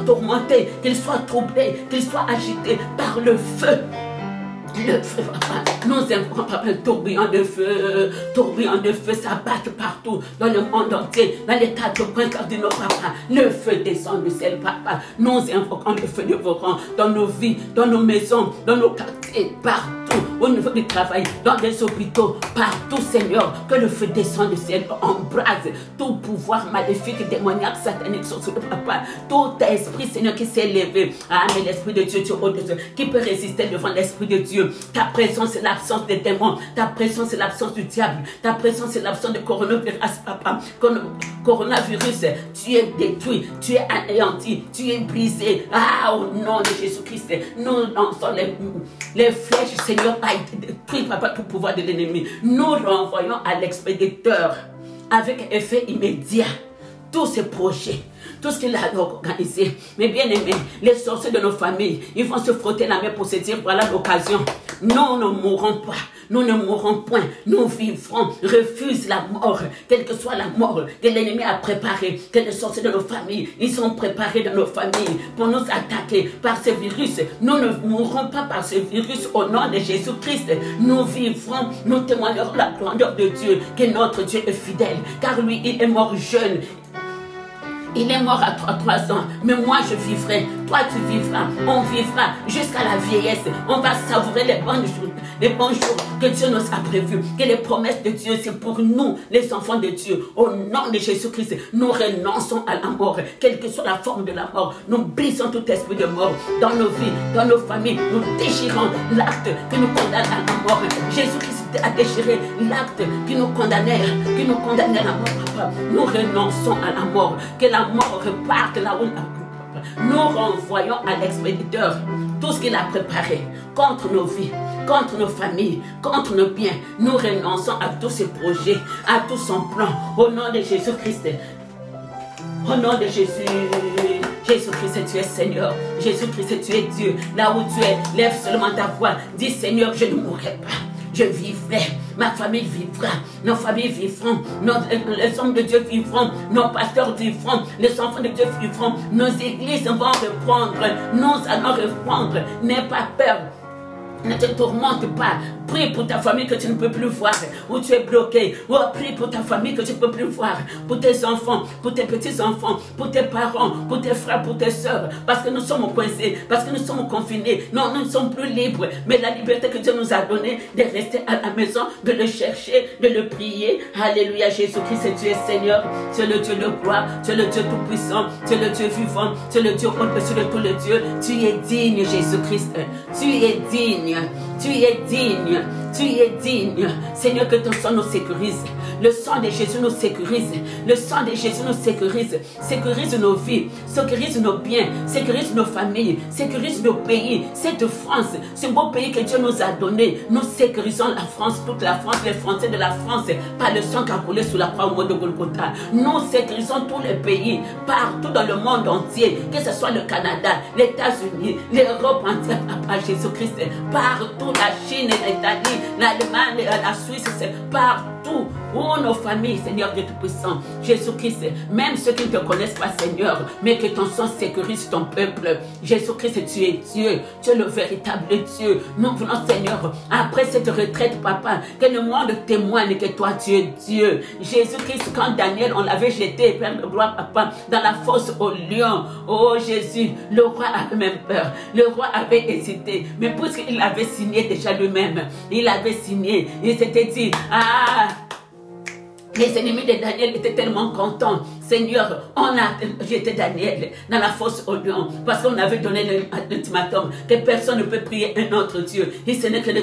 tourmentés, qu'ils soient troublés, qu'ils soient agités par le feu. Le feu, papa, nous invoquons, papa, un tourbillon de feu s'abattre partout dans le monde entier, dans les 4 coins cardinaux, papa. Le feu descend du ciel, papa. Nous invoquons le feu dévorant dans nos vies, dans nos maisons, dans nos quartiers, partout. au niveau du travail, dans des hôpitaux, partout, Seigneur, que le feu descende du ciel, embrase tout pouvoir maléfique, démoniaque, satanique sur le papa, tout esprit, Seigneur, qui s'est élevé. Ah, mais l'Esprit de Dieu, tu es au-dessus, qui peut résister devant l'Esprit de Dieu. Ta présence, c'est l'absence des démons, ta présence, c'est l'absence du diable, ta présence, c'est l'absence de coronavirus, papa. Coronavirus, tu es détruit, tu es anéanti, tu es brisé. Ah, au nom de Jésus-Christ, nous lançons les flèches, Seigneur, a été détruit, papa, tout pouvoir de l'ennemi. Nous renvoyons à l'expéditeur avec effet immédiat tous ces projets, tout ce qu'il a organisé. Mais bien aimé, les sorciers de nos familles, ils vont se frotter la main pour se dire, voilà l'occasion. Nous ne mourrons pas, nous ne mourrons point, nous vivrons. Refuse la mort, quelle que soit la mort que l'ennemi a préparée, que les sorciers de nos familles, ils sont préparés dans nos familles pour nous attaquer par ce virus. Nous ne mourrons pas par ce virus au nom de Jésus-Christ. Nous vivrons, nous témoignerons la grandeur de Dieu, que notre Dieu est fidèle, car lui, il est mort jeune. Il est mort à 33 ans, mais moi je vivrai, toi tu vivras, on vivra jusqu'à la vieillesse. On va savourer les bons jours que Dieu nous a prévus, que les promesses de Dieu, c'est pour nous, les enfants de Dieu. Au nom de Jésus-Christ, nous renonçons à la mort, quelle que soit la forme de la mort. Nous brisons tout esprit de mort dans nos vies, dans nos familles. Nous déchirons l'acte qui nous condamne à la mort. Jésus-Christ a déchiré l'acte qui nous condamnait à la mort, papa. Nous renonçons à la mort, que la mort reparte là où nous renvoyons à l'expéditeur tout ce qu'il a préparé contre nos vies, contre nos familles, contre nos biens. Nous renonçons à tous ses projets, à tout son plan, au nom de Jésus-Christ. Au nom de Jésus. Jésus-Christ, tu es Seigneur. Jésus-Christ, tu es Dieu. Là où tu es, lève seulement ta voix. Dis, Seigneur, je ne mourrai pas. Je vivrai, ma famille vivra, nos familles vivront, les hommes de Dieu vivront, nos pasteurs vivront, les enfants de Dieu vivront, nos églises vont reprendre, nous allons reprendre. N'aie pas peur. Ne te tourmente pas. Prie pour ta famille que tu ne peux plus voir, où tu es bloqué. Ou prie pour ta famille que tu ne peux plus voir, pour tes enfants, pour tes petits-enfants, pour tes parents, pour tes frères, pour tes soeurs. Parce que nous sommes coincés, parce que nous sommes confinés. Non, nous ne sommes plus libres. Mais la liberté que Dieu nous a donnée de rester à la maison, de le chercher, de le prier. Alléluia, Jésus-Christ, tu es Seigneur. Tu es le Dieu de gloire, tu es le Dieu tout-puissant, tu es le Dieu vivant, tu es le Dieu au-dessus de tous les dieux. Tu es digne, Jésus-Christ. Tu es digne. Tu es digne, tu es digne. Seigneur, que ton sang nous sécurise. Le sang de Jésus nous sécurise. Le sang de Jésus nous sécurise. Sécurise nos vies, sécurise nos biens, sécurise nos familles, sécurise nos pays. Cette France, ce beau pays que Dieu nous a donné, nous sécurisons la France, toute la France, les Français de la France, par le sang qui a coulé sous la croix au mont de Golgotha. Nous sécurisons tous les pays, partout dans le monde entier, que ce soit le Canada, les États-Unis, l'Europe entière, par Jésus-Christ, partout, la Chine, l'Italie, l'Allemagne, la Suisse, c'est partout. Oh, nos familles, Seigneur Dieu Tout-Puissant, Jésus-Christ, même ceux qui ne te connaissent pas, Seigneur, mais que ton sang sécurise ton peuple. Jésus-Christ, tu es Dieu, tu es le véritable Dieu. Nous venons, Seigneur, après cette retraite, Papa, que le monde témoigne que toi, tu es Dieu. Jésus-Christ, quand Daniel, on l'avait jeté, Père de gloire, Papa, dans la fosse au lion, oh Jésus, le roi avait même peur, le roi avait hésité, mais puisqu'il avait signé déjà lui-même, il avait signé, il s'était dit, ah, les ennemis de Daniel étaient tellement contents. Seigneur, on a jeté Daniel dans la fosse au lion parce qu'on avait donné l'ultimatum que personne ne peut prier un autre Dieu. Et ce n'est que le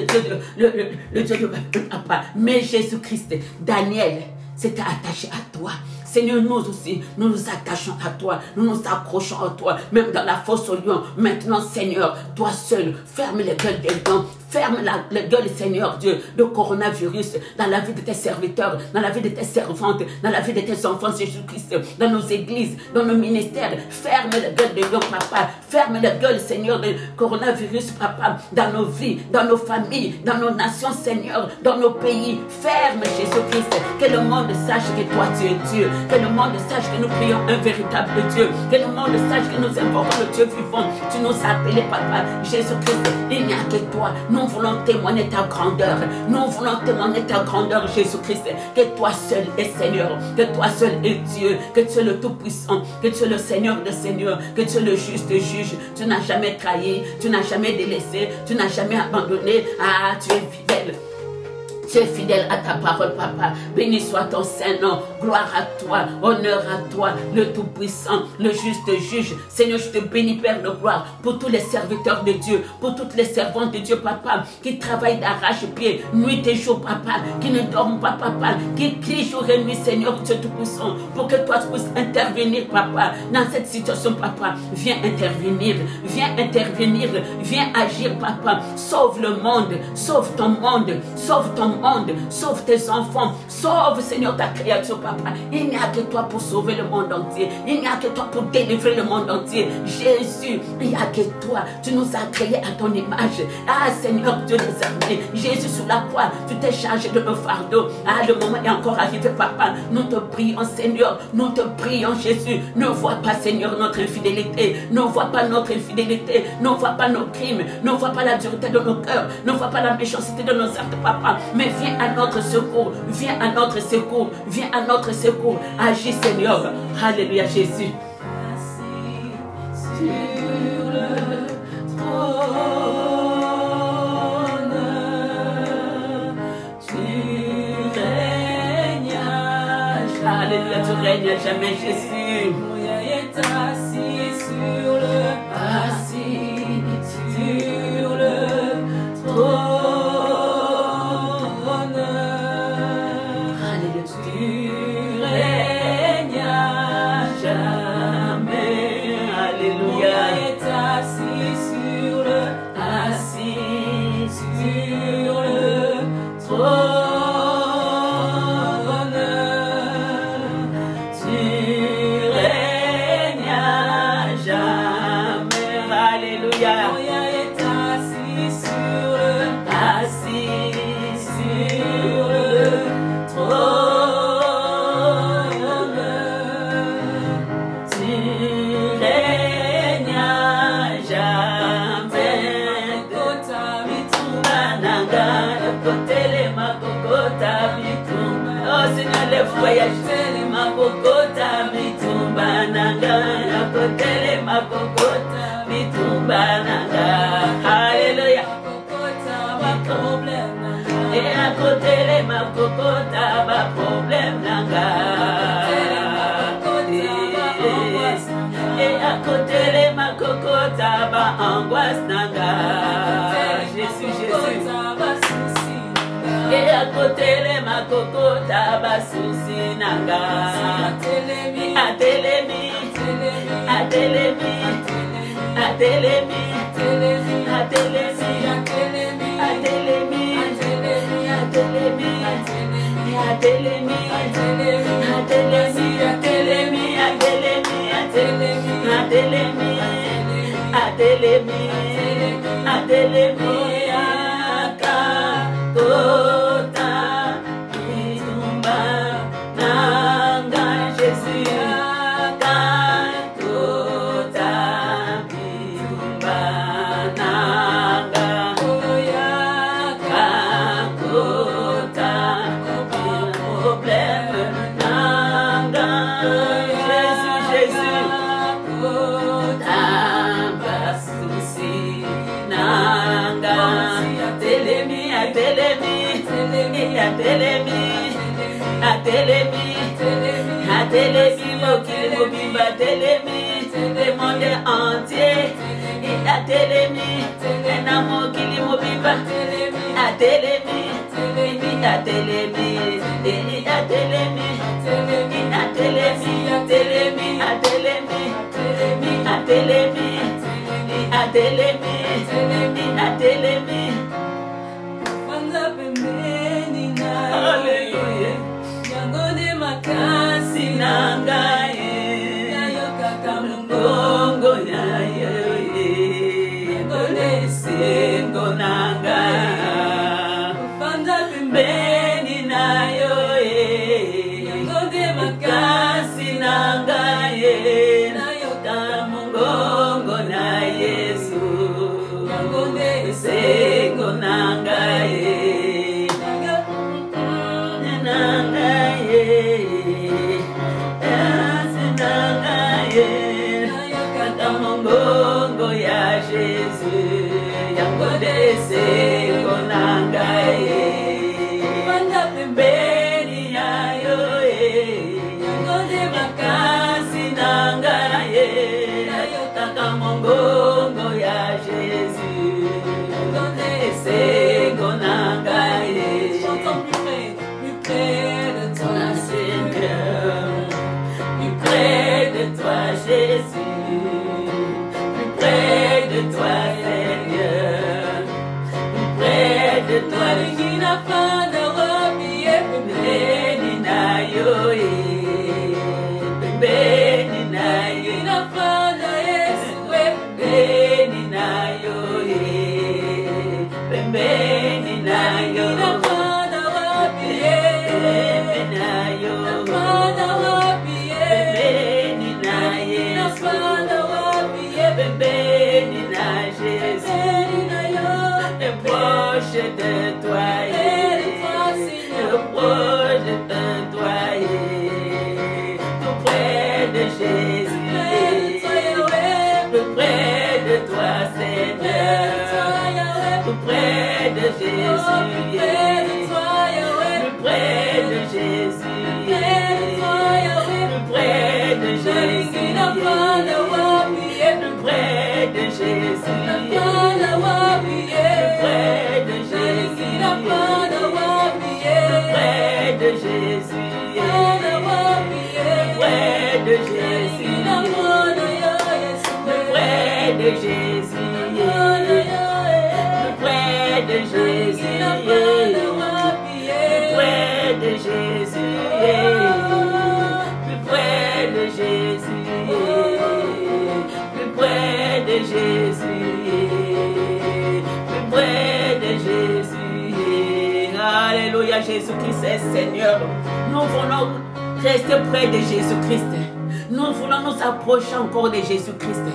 Dieu de papa. Mais Jésus-Christ, Daniel s'était attaché à toi. Seigneur, nous aussi, nous nous attachons à toi, nous nous accrochons à toi, même dans la fosse au lion. Maintenant, Seigneur, toi seul, ferme les gueules des lions, ferme les gueules, Seigneur Dieu, de coronavirus dans la vie de tes serviteurs, dans la vie de tes servantes, dans la vie de tes enfants, Jésus-Christ, dans nos églises, dans nos ministères. Ferme les gueules des lions, Papa. Ferme les gueules, Seigneur, de coronavirus, Papa, dans nos vies, dans nos familles, dans nos nations, Seigneur, dans nos pays. Ferme, Jésus-Christ, que le monde sache que toi, tu es Dieu. Que le monde sache que nous prions un véritable Dieu. Que le monde sache que nous invoquons le Dieu vivant. Tu nous as appelés, Papa. Jésus-Christ, il n'y a que toi. Nous Nous voulons témoigner ta grandeur. Nous voulons témoigner ta grandeur, Jésus-Christ. Que toi seul est Seigneur. Que toi seul est Dieu. Que tu es le Tout-Puissant. Que tu es le Seigneur de Seigneurs. Que tu es le juste juge. Tu n'as jamais trahi. Tu n'as jamais délaissé. Tu n'as jamais abandonné. Ah, tu es fidèle. Tu es fidèle à ta parole, Papa. Béni soit ton Saint-Nom. Gloire à toi, honneur à toi, le Tout-Puissant, le juste juge. Seigneur, je te bénis, Père de gloire, pour tous les serviteurs de Dieu, pour toutes les servantes de Dieu, Papa, qui travaillent d'arrache-pied, nuit et jour, Papa, qui ne dorment pas, Papa, qui crient jour et nuit, Seigneur, Dieu Tout-Puissant, pour que toi, tu puisses intervenir, Papa, dans cette situation, Papa. Viens intervenir, viens agir, Papa. Sauve le monde, sauve ton monde, sauve ton monde, sauve tes enfants, sauve, Seigneur, ta créature, Papa. Il n'y a que toi pour sauver le monde entier. Il n'y a que toi pour délivrer le monde entier. Jésus, il n'y a que toi. Tu nous as créés à ton image. Ah, Seigneur, Dieu des armées. Jésus, sur la croix, tu t'es chargé de nos fardeaux. Ah, le moment est encore arrivé, Papa. Nous te prions, Seigneur. Nous te prions, Jésus. Ne vois pas, Seigneur, notre infidélité. Ne vois pas notre infidélité. Ne vois pas nos crimes. Ne vois pas la dureté de nos cœurs. Ne vois pas la méchanceté de nos actes, Papa. Mais viens à notre secours. Viens à notre secours. Viens à notre secours. Agis, Seigneur. Alléluia, Jésus. Sur le trône, tu règnes. Alléluia, tu règnes à jamais, Jésus. Est assis sur le trône. Voyage tele makokota mitumba nanga akotele makokota mitumba nanga. Hallelujah. Et akotele makokota ba problème nanga. Et akotele makokota ba angoisse nanga. Jésus, Jésus. Et à côté les makokota basusi nanga. Atelemi, atelemi, atelemi, atelemi, atelemi, atelemi, atelemi, atelemi, atelemi, atelemi, Atelemi, mokili mobimba telemi, le monde entier. Atelemi, na mokili mobimba atelemi, atelemi, atelemi, atelemi, atelemi, atelemi, atelemi, atelemi, atelemi. Hallelujah. Makasi nangaye nayoka mungongo yaye ngone singo nanga ufanda pembeni nayo ngone makasi nangaye nayoka mungongo na Yesu ngone singo nanga. de toi. Pembeni na yo, pembeni na yo, pembeni na yo, pembeni na yo, proche de toi, proche de toi, tout près de Jésus, tout près de toi, Seigneur, tout près de Jésus, tout près de Jésus, tout près de Jésus, tout près de Jésus. De Jésus, près de Jésus, près de Jésus, plus près de Jésus, plus près de Jésus, plus près de Jésus. Alléluia, Jésus-Christ est Seigneur. Nous voulons rester près de Jésus-Christ. Nous voulons nous approcher encore de Jésus-Christ.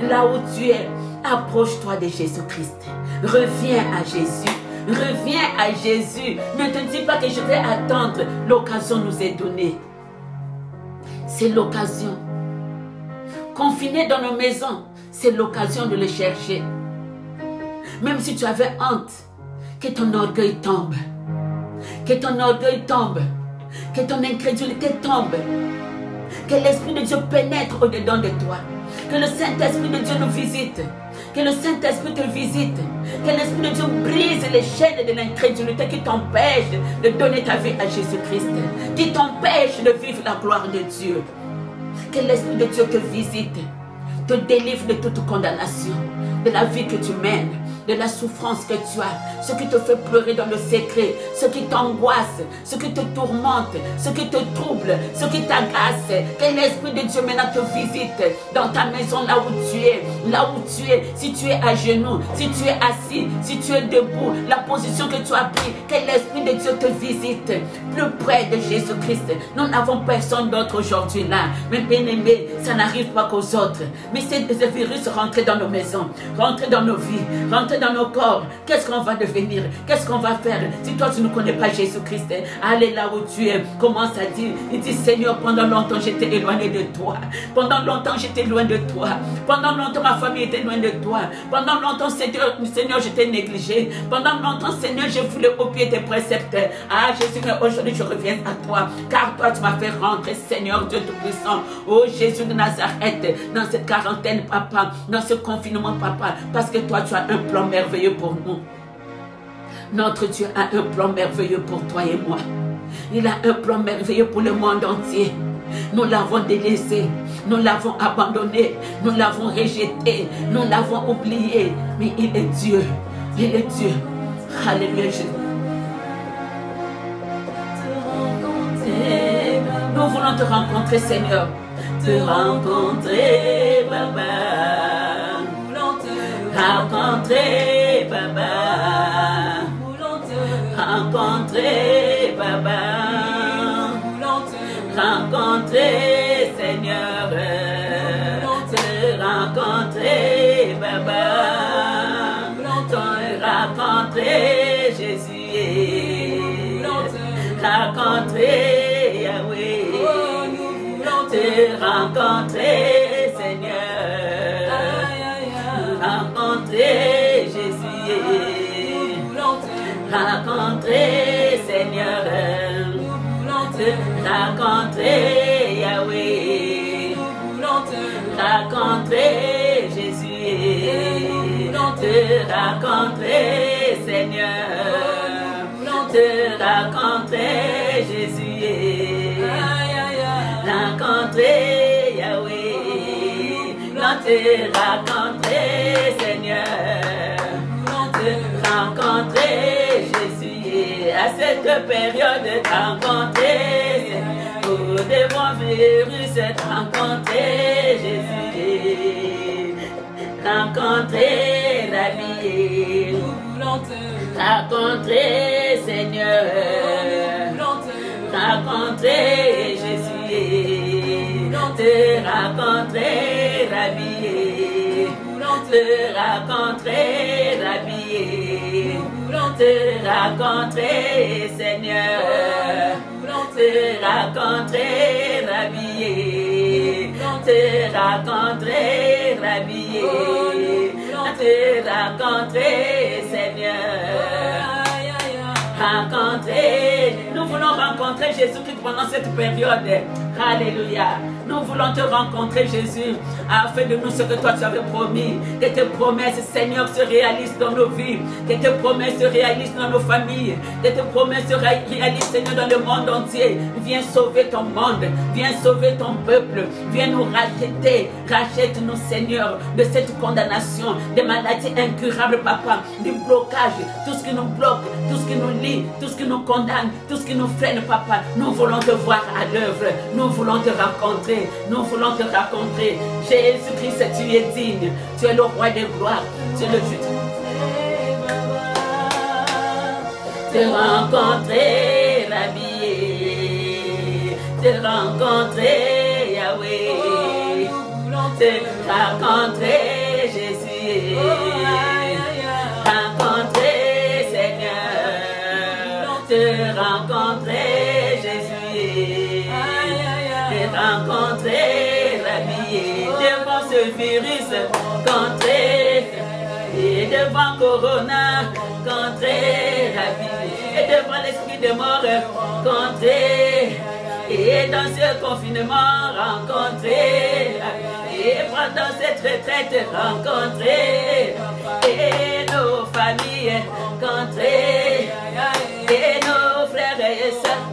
Là où tu es, approche-toi de Jésus-Christ. Reviens à Jésus. Reviens à Jésus. Ne te dis pas que je vais attendre. L'occasion nous est donnée. C'est l'occasion. Confiné dans nos maisons, c'est l'occasion de le chercher. Même si tu avais honte, que ton orgueil tombe. Que ton orgueil tombe. Que ton incrédulité tombe. Que l'Esprit de Dieu pénètre au-dedans de toi. Que le Saint-Esprit de Dieu nous visite. Que le Saint-Esprit te visite. Que l'Esprit de Dieu brise les chaînes de l'incrédulité qui t'empêchent de donner ta vie à Jésus-Christ. Qui t'empêchent de vivre la gloire de Dieu. Que l'Esprit de Dieu te visite. Te délivre de toute condamnation. De la vie que tu mènes. De la souffrance que tu as, ce qui te fait pleurer dans le secret, ce qui t'angoisse, ce qui te tourmente, ce qui te trouble, ce qui t'agace. Que l'Esprit de Dieu maintenant te visite dans ta maison, là où tu es, si tu es à genoux, si tu es assis, si tu es debout, la position que tu as prise, que l'Esprit de Dieu te visite plus près de Jésus-Christ. Nous n'avons personne d'autre aujourd'hui là, mais bien aimé, ça n'arrive pas qu'aux autres. Mais ce virus rentre dans nos maisons, rentre dans nos vies, rentre dans nos corps. Qu'est-ce qu'on va devenir? Qu'est-ce qu'on va faire? Si toi tu ne connais pas Jésus-Christ, allez là où tu es, commence à dire, il dit Seigneur, pendant longtemps j'étais éloigné de toi, pendant longtemps j'étais loin de toi, pendant longtemps ma famille était loin de toi, pendant longtemps Seigneur j'étais négligé, pendant longtemps Seigneur je voulais copier tes préceptes. Ah Jésus, mais aujourd'hui je reviens à toi, car toi tu m'as fait rentrer, Seigneur Dieu Tout-Puissant. Oh Jésus de Nazareth, dans cette quarantaine papa, dans ce confinement papa, parce que toi tu as un plan merveilleux pour nous. Notre Dieu a un plan merveilleux pour toi et moi. Il a un plan merveilleux pour le monde entier. Nous l'avons délaissé, nous l'avons abandonné, nous l'avons rejeté, nous l'avons oublié. Mais il est Dieu, il est Dieu. Alléluia Jésus. Nous voulons te rencontrer Seigneur. Te rencontrer Baba. Rencontrer Baba. Rencontrer Baba. Rencontrer Seigneur. Te rencontrer Baba. Te rencontrer Jésus. Rencontrer Yahweh. Te rencontrer Seigneur. Rencontrer Jésus. Rencontrer Seigneur. Rencontrer Yahweh. Rencontrer Jésus. Te rencontrer Seigneur. Te rencontrer Jésus. Rencontrer Yahweh. Te rencontrer Seigneur. Te rencontrer cette période de rencontrer. Nous devons vivre cette rencontre, Jésus. Rencontrer la vie. Rencontrer, Seigneur. Rencontrer, Jésus. Te rencontrer, la vie. Te rencontrer, la vie. Te rencontrer, Seigneur. Te rencontrer, la vie. Te rencontrer, la vie. Te rencontrer, Seigneur. Rencontrer. Nous voulons rencontrer Jésus-Christ pendant cette période. Alléluia. Nous voulons te rencontrer, Jésus, afin de nous ce que toi tu avais promis. Que tes promesses, Seigneur, se réalisent dans nos vies. Que tes promesses se réalisent dans nos familles. Que tes promesses se réalisent, Seigneur, dans le monde entier. Viens sauver ton monde. Viens sauver ton peuple. Viens nous racheter. Rachète-nous, Seigneur, de cette condamnation, des maladies incurables, Papa, du blocage, tout ce qui nous bloque, tout ce qui nous lie, tout ce qui nous condamne, tout ce qui nous freine, Papa. Nous voulons te voir à l'œuvre. Nous voulons te rencontrer. Nous voulons te rencontrer. Jésus-Christ, tu es digne. Tu es le roi de gloire. Tu es le juste. Te rencontrer, l'habiller. Te rencontrer, Yahweh. Te rencontrer, Jésus. Rencontrer, Seigneur. Te rencontrer, Jésus. Rencontrer la vie devant ce virus, contrer et devant Corona, contrer la vie et devant l'esprit de mort, contrer et dans ce confinement, rencontrer et pendant cette retraite, rencontrer et nos familles, contrer et nos frères et sœurs.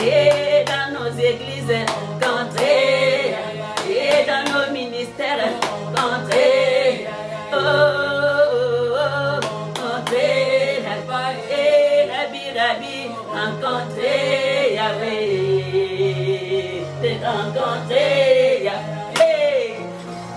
Et dans nos églises, contrer, et dans nos ministères, contrer, oh, oh, oh, contrer, et Rabbi, rencontrer, Yahweh, te rencontrer, Yahweh,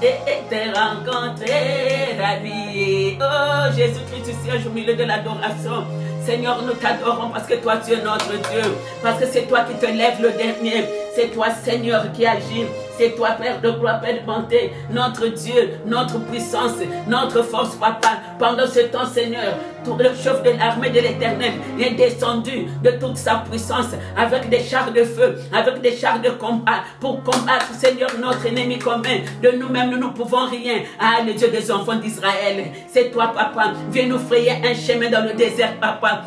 et te rencontrer, Rabbi. Oh, Jésus-Christ, tu sièges au milieu de l'adoration. Seigneur, nous t'adorons parce que toi, tu es notre Dieu. Parce que c'est toi qui te lèves le dernier. C'est toi, Seigneur, qui agis. C'est toi, Père de gloire, Père de bonté. Notre Dieu, notre puissance, notre force, Papa. Pendant ce temps, Seigneur, tout le chef de l'armée de l'Éternel est descendu de toute sa puissance avec des chars de feu, avec des chars de combat pour combattre, Seigneur, notre ennemi commun. De nous-mêmes, nous ne pouvons rien. Ah, le Dieu des enfants d'Israël. C'est toi, Papa. Viens nous frayer un chemin dans le désert, Papa.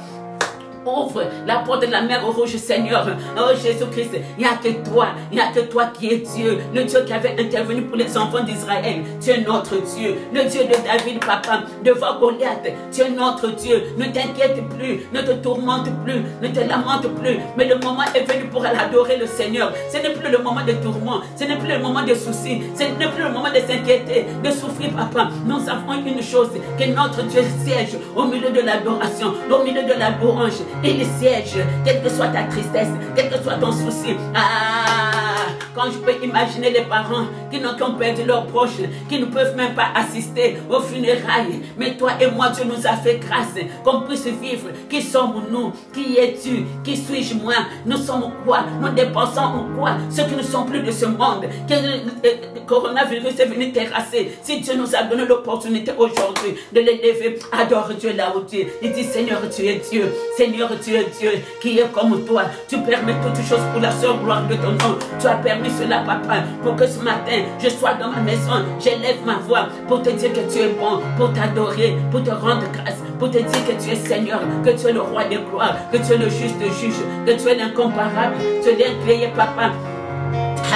Ouvre la porte de la mer Rouge, Seigneur. Oh Jésus-Christ, il n'y a que toi qui es Dieu. Le Dieu qui avait intervenu pour les enfants d'Israël. Tu es notre Dieu. Le Dieu de David, Papa, devant Goliath. Tu es notre Dieu. Ne t'inquiète plus, ne te tourmente plus, ne te lamente plus. Mais le moment est venu pour adorer le Seigneur. Ce n'est plus le moment de tourment. Ce n'est plus le moment de soucis. Ce n'est plus le moment de s'inquiéter, de souffrir, Papa. Nous savons une chose, que notre Dieu siège au milieu de l'adoration, au milieu de la louange. Il siège, quelle que soit ta tristesse, quel que soit ton souci. Ah, quand je peux imaginer les parents qui ont perdu leurs proches, qui ne peuvent même pas assister aux funérailles. Mais toi et moi, Dieu nous a fait grâce qu'on puisse vivre. Qui sommes-nous? Qui es-tu? Qui suis-je moi? Nous sommes quoi? Nous dépensons en quoi? Ceux qui ne sont plus de ce monde, que le coronavirus est venu terrasser. Si Dieu nous a donné l'opportunité aujourd'hui de l'élever, adore Dieu là où tu es. Il dit, Seigneur, tu es Dieu. Seigneur, tu es Dieu qui est comme toi. Tu permets toutes choses pour la seule gloire de ton nom. Tu as permis cela, Papa, pour que ce matin, je sois dans ma maison. J'élève ma voix pour te dire que tu es bon, pour t'adorer, pour te rendre grâce, pour te dire que tu es Seigneur, que tu es le roi de gloire, que tu es le juste juge, que tu es l'incomparable, tu es l'incréé, Papa.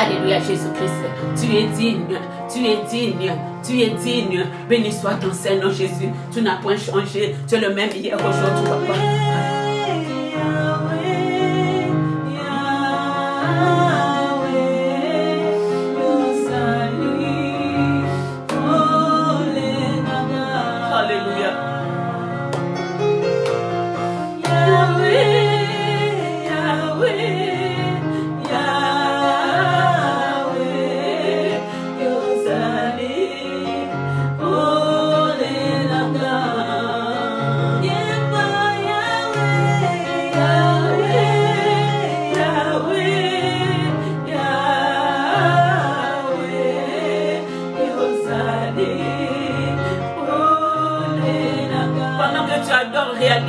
Alléluia, Jésus-Christ. Tu es digne, tu es digne, tu es digne. Béni soit ton Seigneur Jésus. Tu n'as point changé. Tu es le même hier, aujourd'hui, Papa.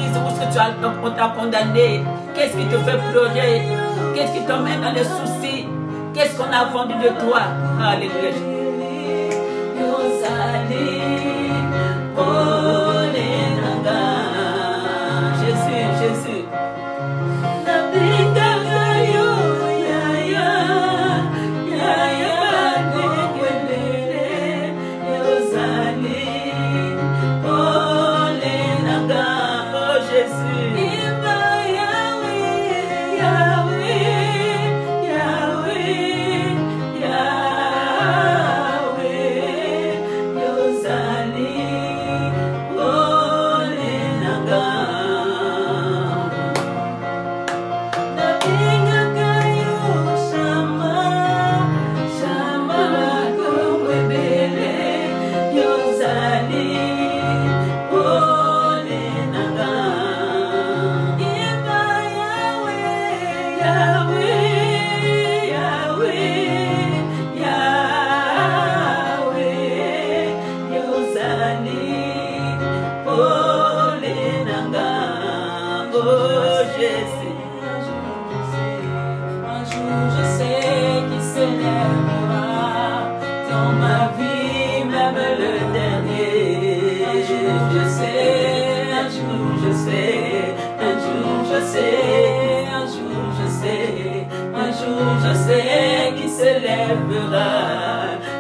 l'église, où est-ce que on t'a condamné? Qu'est-ce qui te fait pleurer? Qu'est-ce qui t'emmène dans les soucis? Qu'est-ce qu'on a vendu de toi? Alléluia. Jésus, Jésus.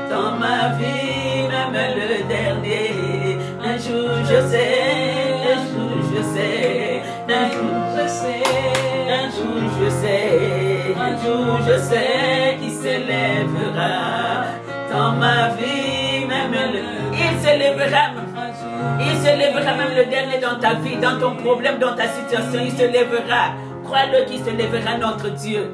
Dans ma vie, même le dernier. Un jour je sais, un jour je sais, un jour je sais, un jour je sais, un jour je sais qu'il s'élèvera. Dans ma vie, même il s'élèvera. Il se lèvera même le dernier dans ta vie, dans ton problème, dans ta situation. Il se lèvera. Crois-le qu'il se lèvera, notre Dieu.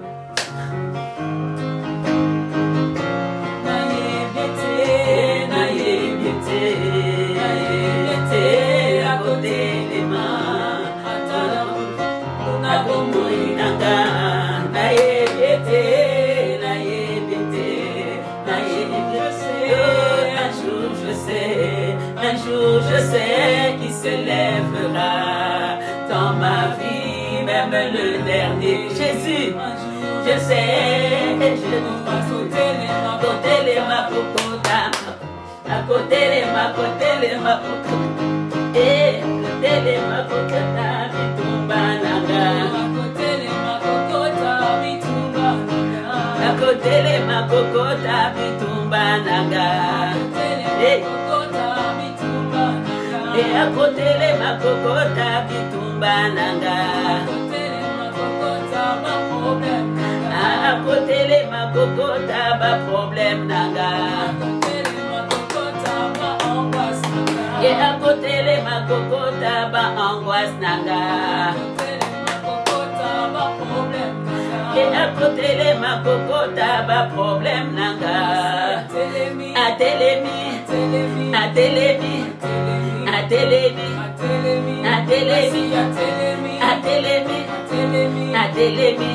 Un jour je sais qu'il se lèvera dans ma vie, même le dernier. Jésus, je sais, je ne pas sauter les mains à côté les mains, côté les mains, et côté les mains, côté à côté les mains, cocota, bitumba naga. Et à côté les makokota bitumba nanga. À côté les makokota ba problème nanga. Et à côté les makokota ba angoisse nanga. Et à côté les makokota ba problème nanga. Atelemi, atelemi. Atelemi, atelemi, atelemi, atelemi, atelemi, atelemi,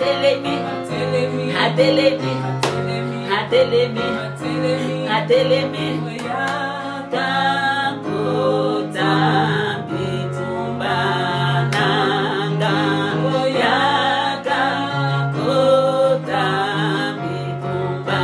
atelemi, atelemi, atelemi, atelemi, takota bitumba nanga, takota bitumba.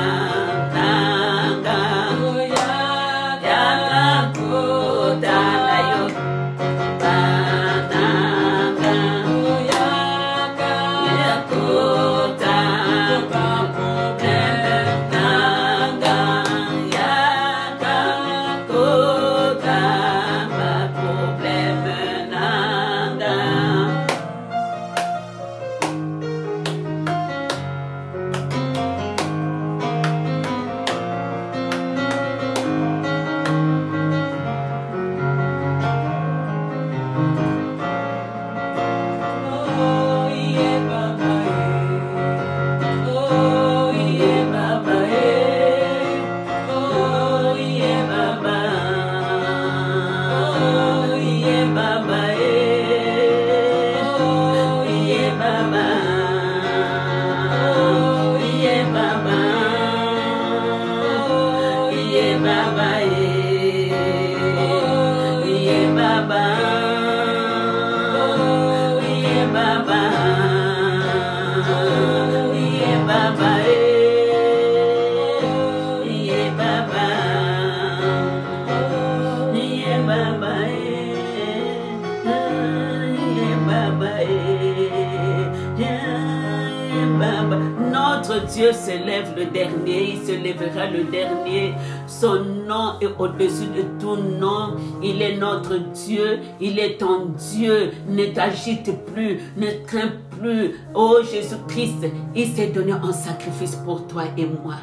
Dieu se lève le dernier, il se lèvera le dernier. Son nom est au-dessus de tout nom. Il est notre Dieu, il est ton Dieu. Ne t'agite plus, ne crains plus. Oh Jésus-Christ, il s'est donné en sacrifice pour toi et moi.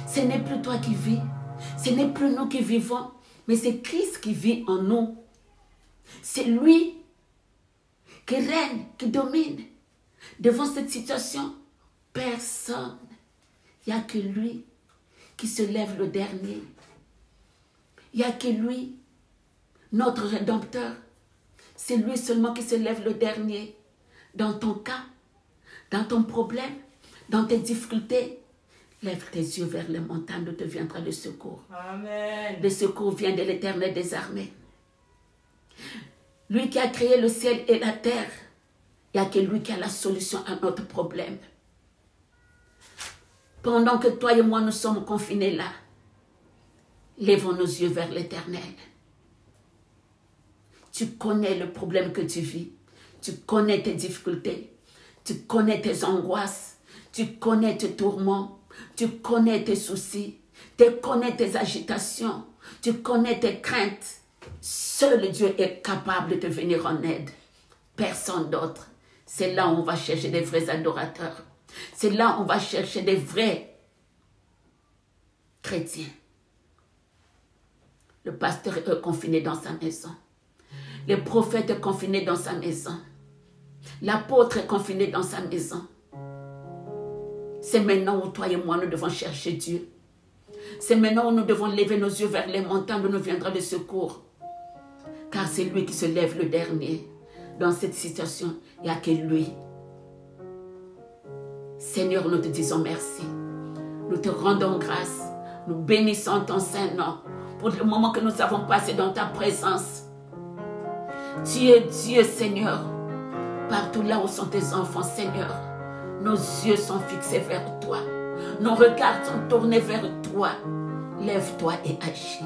Ce n'est plus toi qui vis, ce n'est plus nous qui vivons, mais c'est Christ qui vit en nous. C'est lui qui règne, qui domine. Devant cette situation, personne. Il n'y a que lui qui se lève le dernier. Il n'y a que lui, notre Rédempteur. C'est lui seulement qui se lève le dernier. Dans ton cas, dans ton problème, dans tes difficultés, lève tes yeux vers les montagnes d'où te viendra le secours. Amen. Le secours vient de l'Éternel des armées. Lui qui a créé le ciel et la terre, il n'y a que lui qui a la solution à notre problème. Pendant que toi et moi nous sommes confinés là, lèvons nos yeux vers l'Éternel. Tu connais le problème que tu vis, tu connais tes difficultés, tu connais tes angoisses, tu connais tes tourments, tu connais tes soucis, tu connais tes agitations, tu connais tes craintes. Seul Dieu est capable de te venir en aide. Personne d'autre. C'est là où on va chercher des vrais adorateurs. C'est là où on va chercher des vrais chrétiens. Le pasteur est confiné dans sa maison. Le prophète est confiné dans sa maison. L'apôtre est confiné dans sa maison. C'est maintenant où toi et moi nous devons chercher Dieu. C'est maintenant où nous devons lever nos yeux vers les montagnes où nous viendra le secours. Car c'est lui qui se lève le dernier. Dans cette situation, il n'y a que lui. Seigneur, nous te disons merci. Nous te rendons grâce. Nous bénissons ton Saint-Nom pour le moment que nous avons passé dans ta présence. Tu es Dieu, Seigneur. Partout là où sont tes enfants, Seigneur, nos yeux sont fixés vers toi. Nos regards sont tournés vers toi. Lève-toi et agis.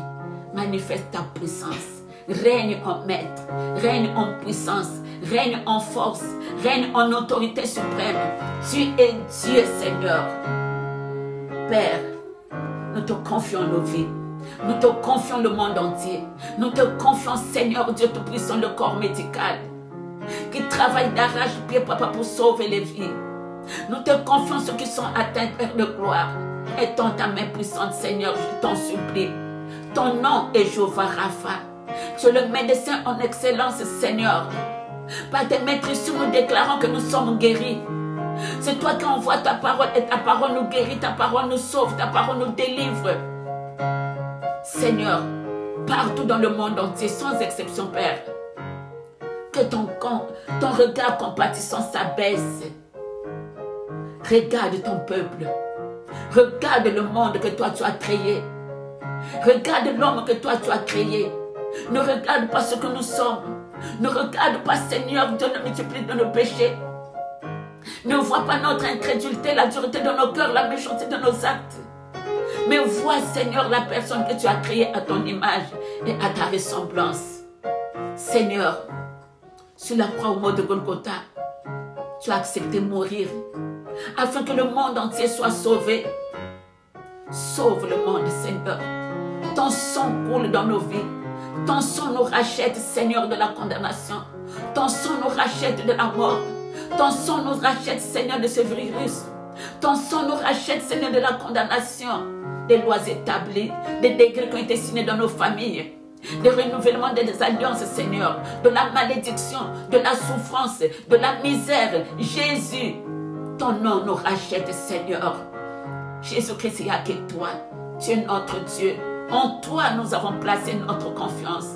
Manifeste ta puissance. Règne en maître, règne en puissance, règne en force, règne en autorité suprême. Tu es Dieu, Seigneur. Père, nous te confions nos vies. Nous te confions le monde entier. Nous te confions, Seigneur Dieu Tout-Puissant, le corps médical qui travaille d'arrache-pied, Papa, pour sauver les vies. Nous te confions ceux qui sont atteints, Père de gloire. Étends ta main puissante, Seigneur, je t'en supplie. Ton nom est Jéhovah Rapha. Tu es le médecin en excellence, Seigneur. Par tes maîtrises, nous déclarons que nous sommes guéris. C'est toi qui envoies ta parole et ta parole nous guérit, ta parole nous sauve, ta parole nous délivre. Seigneur, partout dans le monde entier, sans exception, Père, que ton regard compatissant s'abaisse. Regarde ton peuple. Regarde le monde que toi tu as créé. Regarde l'homme que toi tu as créé. Ne regarde pas ce que nous sommes. Ne regarde pas, Seigneur, Dieu, la multiplicité de nos péchés. Ne vois pas notre incrédulité, la dureté de nos cœurs, la méchanceté de nos actes. Mais vois, Seigneur, la personne que tu as créée à ton image et à ta ressemblance. Seigneur, sur la croix au mot de Golgotha, tu as accepté de mourir afin que le monde entier soit sauvé. Sauve le monde, Seigneur. Ton sang coule dans nos vies. Ton sang nous rachète, Seigneur, de la condamnation. Ton sang nous rachète de la mort. Ton sang nous rachète, Seigneur, de ce virus. Ton sang nous rachète, Seigneur, de la condamnation. Des lois établies, des décrets qui ont été signés dans nos familles. Des renouvellements des alliances, Seigneur. De la malédiction, de la souffrance, de la misère. Jésus, ton nom nous rachète, Seigneur. Jésus-Christ, il n'y a que toi. Tu es notre Dieu. En toi, nous avons placé notre confiance.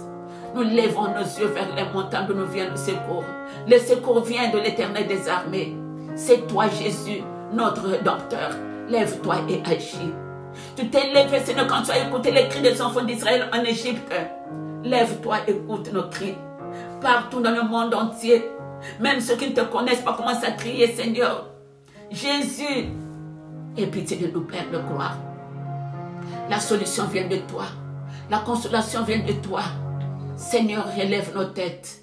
Nous lèvons nos yeux vers les montagnes d'où nous vient le secours. Le secours vient de l'Éternel des armées. C'est toi, Jésus, notre Rédempteur. Lève-toi et agis. Tu t'es levé, Seigneur, quand tu as écouté les cris des enfants d'Israël en Égypte. Lève-toi, écoute nos cris. Partout dans le monde entier, même ceux qui ne te connaissent pas commencent à crier, Seigneur. Jésus, aie pitié de nous, Père de gloire. La solution vient de toi. La consolation vient de toi. Seigneur, relève nos têtes.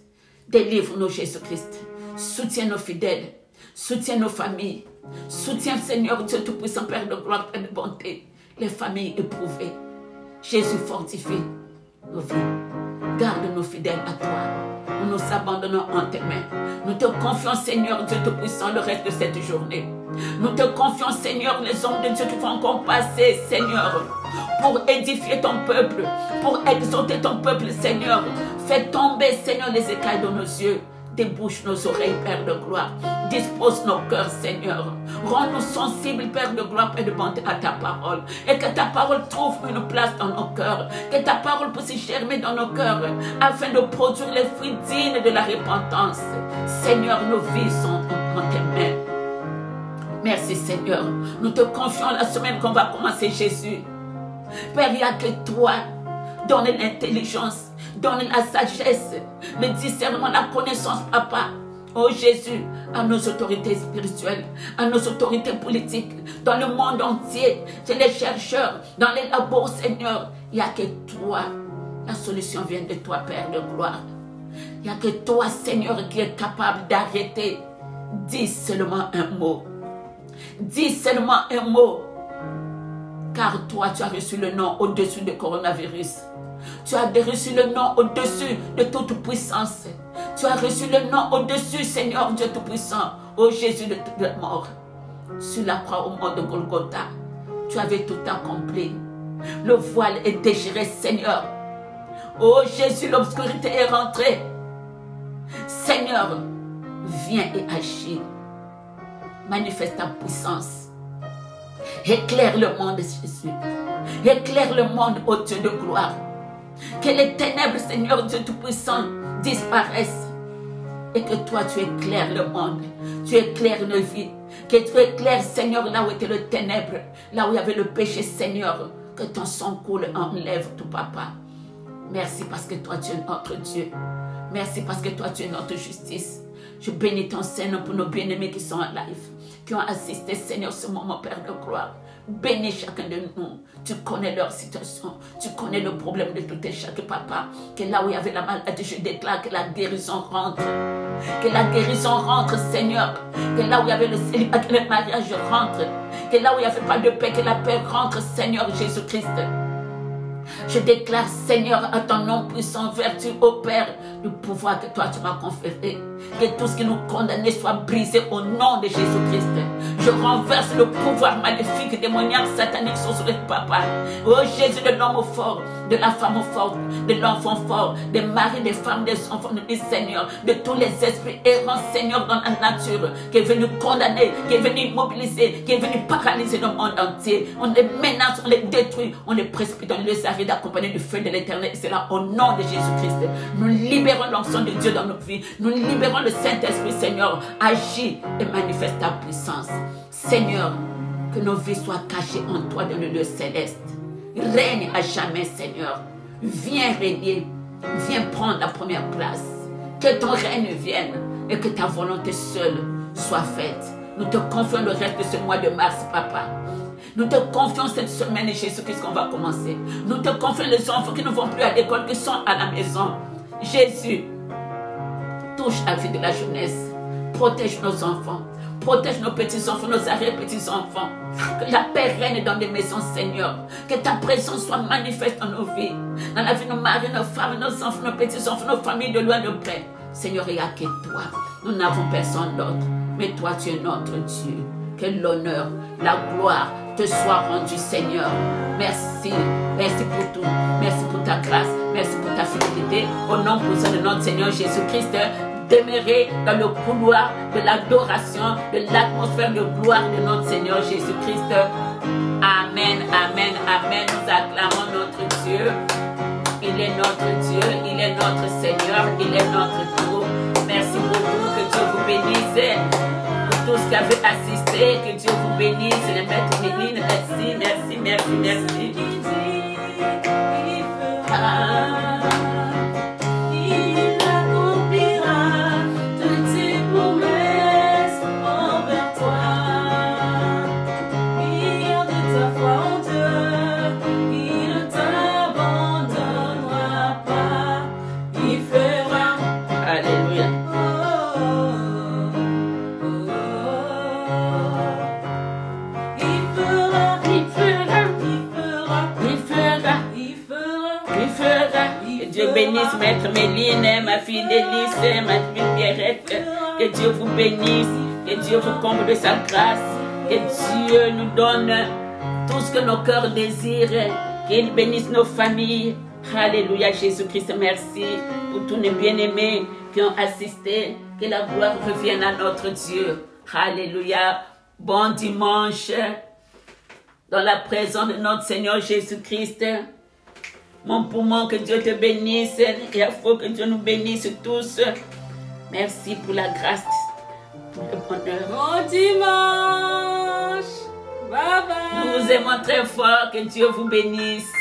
Délivre-nous, Jésus-Christ. Soutiens nos fidèles. Soutiens nos familles. Soutiens, Seigneur Dieu Tout-Puissant, Père de gloire, Père de bonté, les familles éprouvées. Jésus, fortifie nos vies. Garde nos fidèles à toi. Nous nous abandonnons en tes mains. Nous te confions, Seigneur Dieu Tout-Puissant, le reste de cette journée. Nous te confions, Seigneur, les hommes de Dieu qui vont encore passer, Seigneur, pour édifier ton peuple, pour exalter ton peuple, Seigneur. Fais tomber, Seigneur, les écailles de nos yeux. Débouche nos oreilles, Père de gloire. Dispose nos cœurs, Seigneur. Rends-nous sensibles, Père de gloire, Père de bonté, à ta parole. Et que ta parole trouve une place dans nos cœurs. Que ta parole puisse germer dans nos cœurs, afin de produire les fruits dignes de la repentance. Seigneur, nos vies sont en tes mains. Merci, Seigneur. Nous te confions la semaine qu'on va commencer, Jésus. Père, il n'y a que toi. Donne l'intelligence. Donne la sagesse, le discernement, la connaissance, Papa. Oh Jésus, à nos autorités spirituelles, à nos autorités politiques, dans le monde entier, chez les chercheurs, dans les labos, Seigneur. Il n'y a que toi. La solution vient de toi, Père de gloire. Il n'y a que toi, Seigneur, qui est capable d'arrêter. Dis seulement un mot. Dis seulement un mot. Car toi, tu as reçu le nom au-dessus du coronavirus. Tu as reçu le nom au-dessus de toute puissance. Tu as reçu le nom au-dessus, Seigneur Dieu Tout-Puissant. Ô Jésus de toute la mort. Sur la croix au mont de Golgotha, tu avais tout accompli. Le voile est déchiré, Seigneur. Ô Jésus, l'obscurité est rentrée. Seigneur, viens et agis. Manifeste ta puissance. Éclaire le monde, Jésus. Éclaire le monde, ô Dieu de gloire. Que les ténèbres, Seigneur Dieu Tout-Puissant, disparaissent. Et que toi, tu éclaires le monde. Tu éclaires nos vies. Que tu éclaires, Seigneur, là où était le ténèbre. Là où il y avait le péché, Seigneur. Que ton sang coule, enlève tout, Papa. Merci parce que toi, tu es notre Dieu. Merci parce que toi, tu es notre justice. Je bénis ton Seigneur pour nos bien-aimés qui sont en live, qui ont assisté, Seigneur, ce moment, Père de gloire. Bénis chacun de nous. Tu connais leur situation. Tu connais le problème de tout et chaque papa. Que là où il y avait la maladie, je déclare que la guérison rentre. Que la guérison rentre, Seigneur. Que là où il y avait le célibat, que le mariage rentre. Que là où il n'y avait pas de paix, que la paix rentre, Seigneur Jésus-Christ. Je déclare, Seigneur, à ton nom puissant, vertu, ô Père, le pouvoir que toi tu m'as conféré. Que tout ce qui nous condamnait soit brisé au nom de Jésus-Christ. Je renverse le pouvoir maléfique, démoniaque, satanique sur le papa. Oh Jésus, de l'homme fort, de la femme forte, de l'enfant fort, des maris, des femmes, des enfants, du Seigneur, de tous les esprits errants, Seigneur, dans la nature, qui est venu condamner, qui est venu immobiliser, qui est venu paralyser le monde entier. On les menace, on les détruit, on les précipite, on les arrive d'accompagner du feu de l'éternel. C'est là au nom de Jésus-Christ. Nous libérons l'onction de Dieu dans nos vies. Nous libérons le Saint-Esprit, Seigneur. Agis et manifeste ta puissance. Seigneur, que nos vies soient cachées en toi dans le lieu céleste. Règne à jamais, Seigneur. Viens régner. Viens prendre la première place. Que ton règne vienne et que ta volonté seule soit faite. Nous te confions le reste de ce mois de mars, Papa. Nous te confions cette semaine, Jésus-Christ, qu'on va commencer. Nous te confions les enfants qui ne vont plus à l'école, qui sont à la maison. Jésus, touche la vie de la jeunesse. Protège nos enfants. Protège nos petits-enfants, nos arrière-petits-enfants. Que la paix règne dans les maisons, Seigneur. Que ta présence soit manifeste dans nos vies. Dans la vie de nos maris, nos femmes, nos enfants, nos petits-enfants, nos familles de loin de près. Seigneur, il n'y a que toi. Nous n'avons personne d'autre. Mais toi, tu es notre Dieu. Que l'honneur, la gloire te soit rendue, Seigneur. Merci. Merci pour tout. Merci pour ta grâce. Merci pour ta fidélité. Au nom puissant de notre Seigneur Jésus-Christ, demeurer dans le couloir de l'adoration, de l'atmosphère de gloire de notre Seigneur Jésus-Christ. Amen, amen, amen. Nous acclamons notre Dieu. Il est notre Dieu, il est notre Seigneur, il est notre tout. Merci beaucoup, que Dieu vous bénisse. Pour tous qui avez assisté, que Dieu vous bénisse. Les maîtres bénis, merci, merci, merci, merci. Que Dieu bénisse Maître Méline, ma fille Délice, ma fille Pierrette. Que Dieu vous bénisse. Que Dieu vous comble de sa grâce. Que Dieu nous donne tout ce que nos cœurs désirent. Qu'il bénisse nos familles. Alléluia, Jésus-Christ, merci pour tous les bien-aimés qui ont assisté. Que la gloire revienne à notre Dieu. Alléluia. Bon dimanche. Dans la présence de notre Seigneur Jésus-Christ. Mon poumon, que Dieu te bénisse. Il faut que Dieu nous bénisse tous. Merci pour la grâce, pour le bonheur. Bon dimanche. Bye bye. Nous vous aimons très fort. Que Dieu vous bénisse.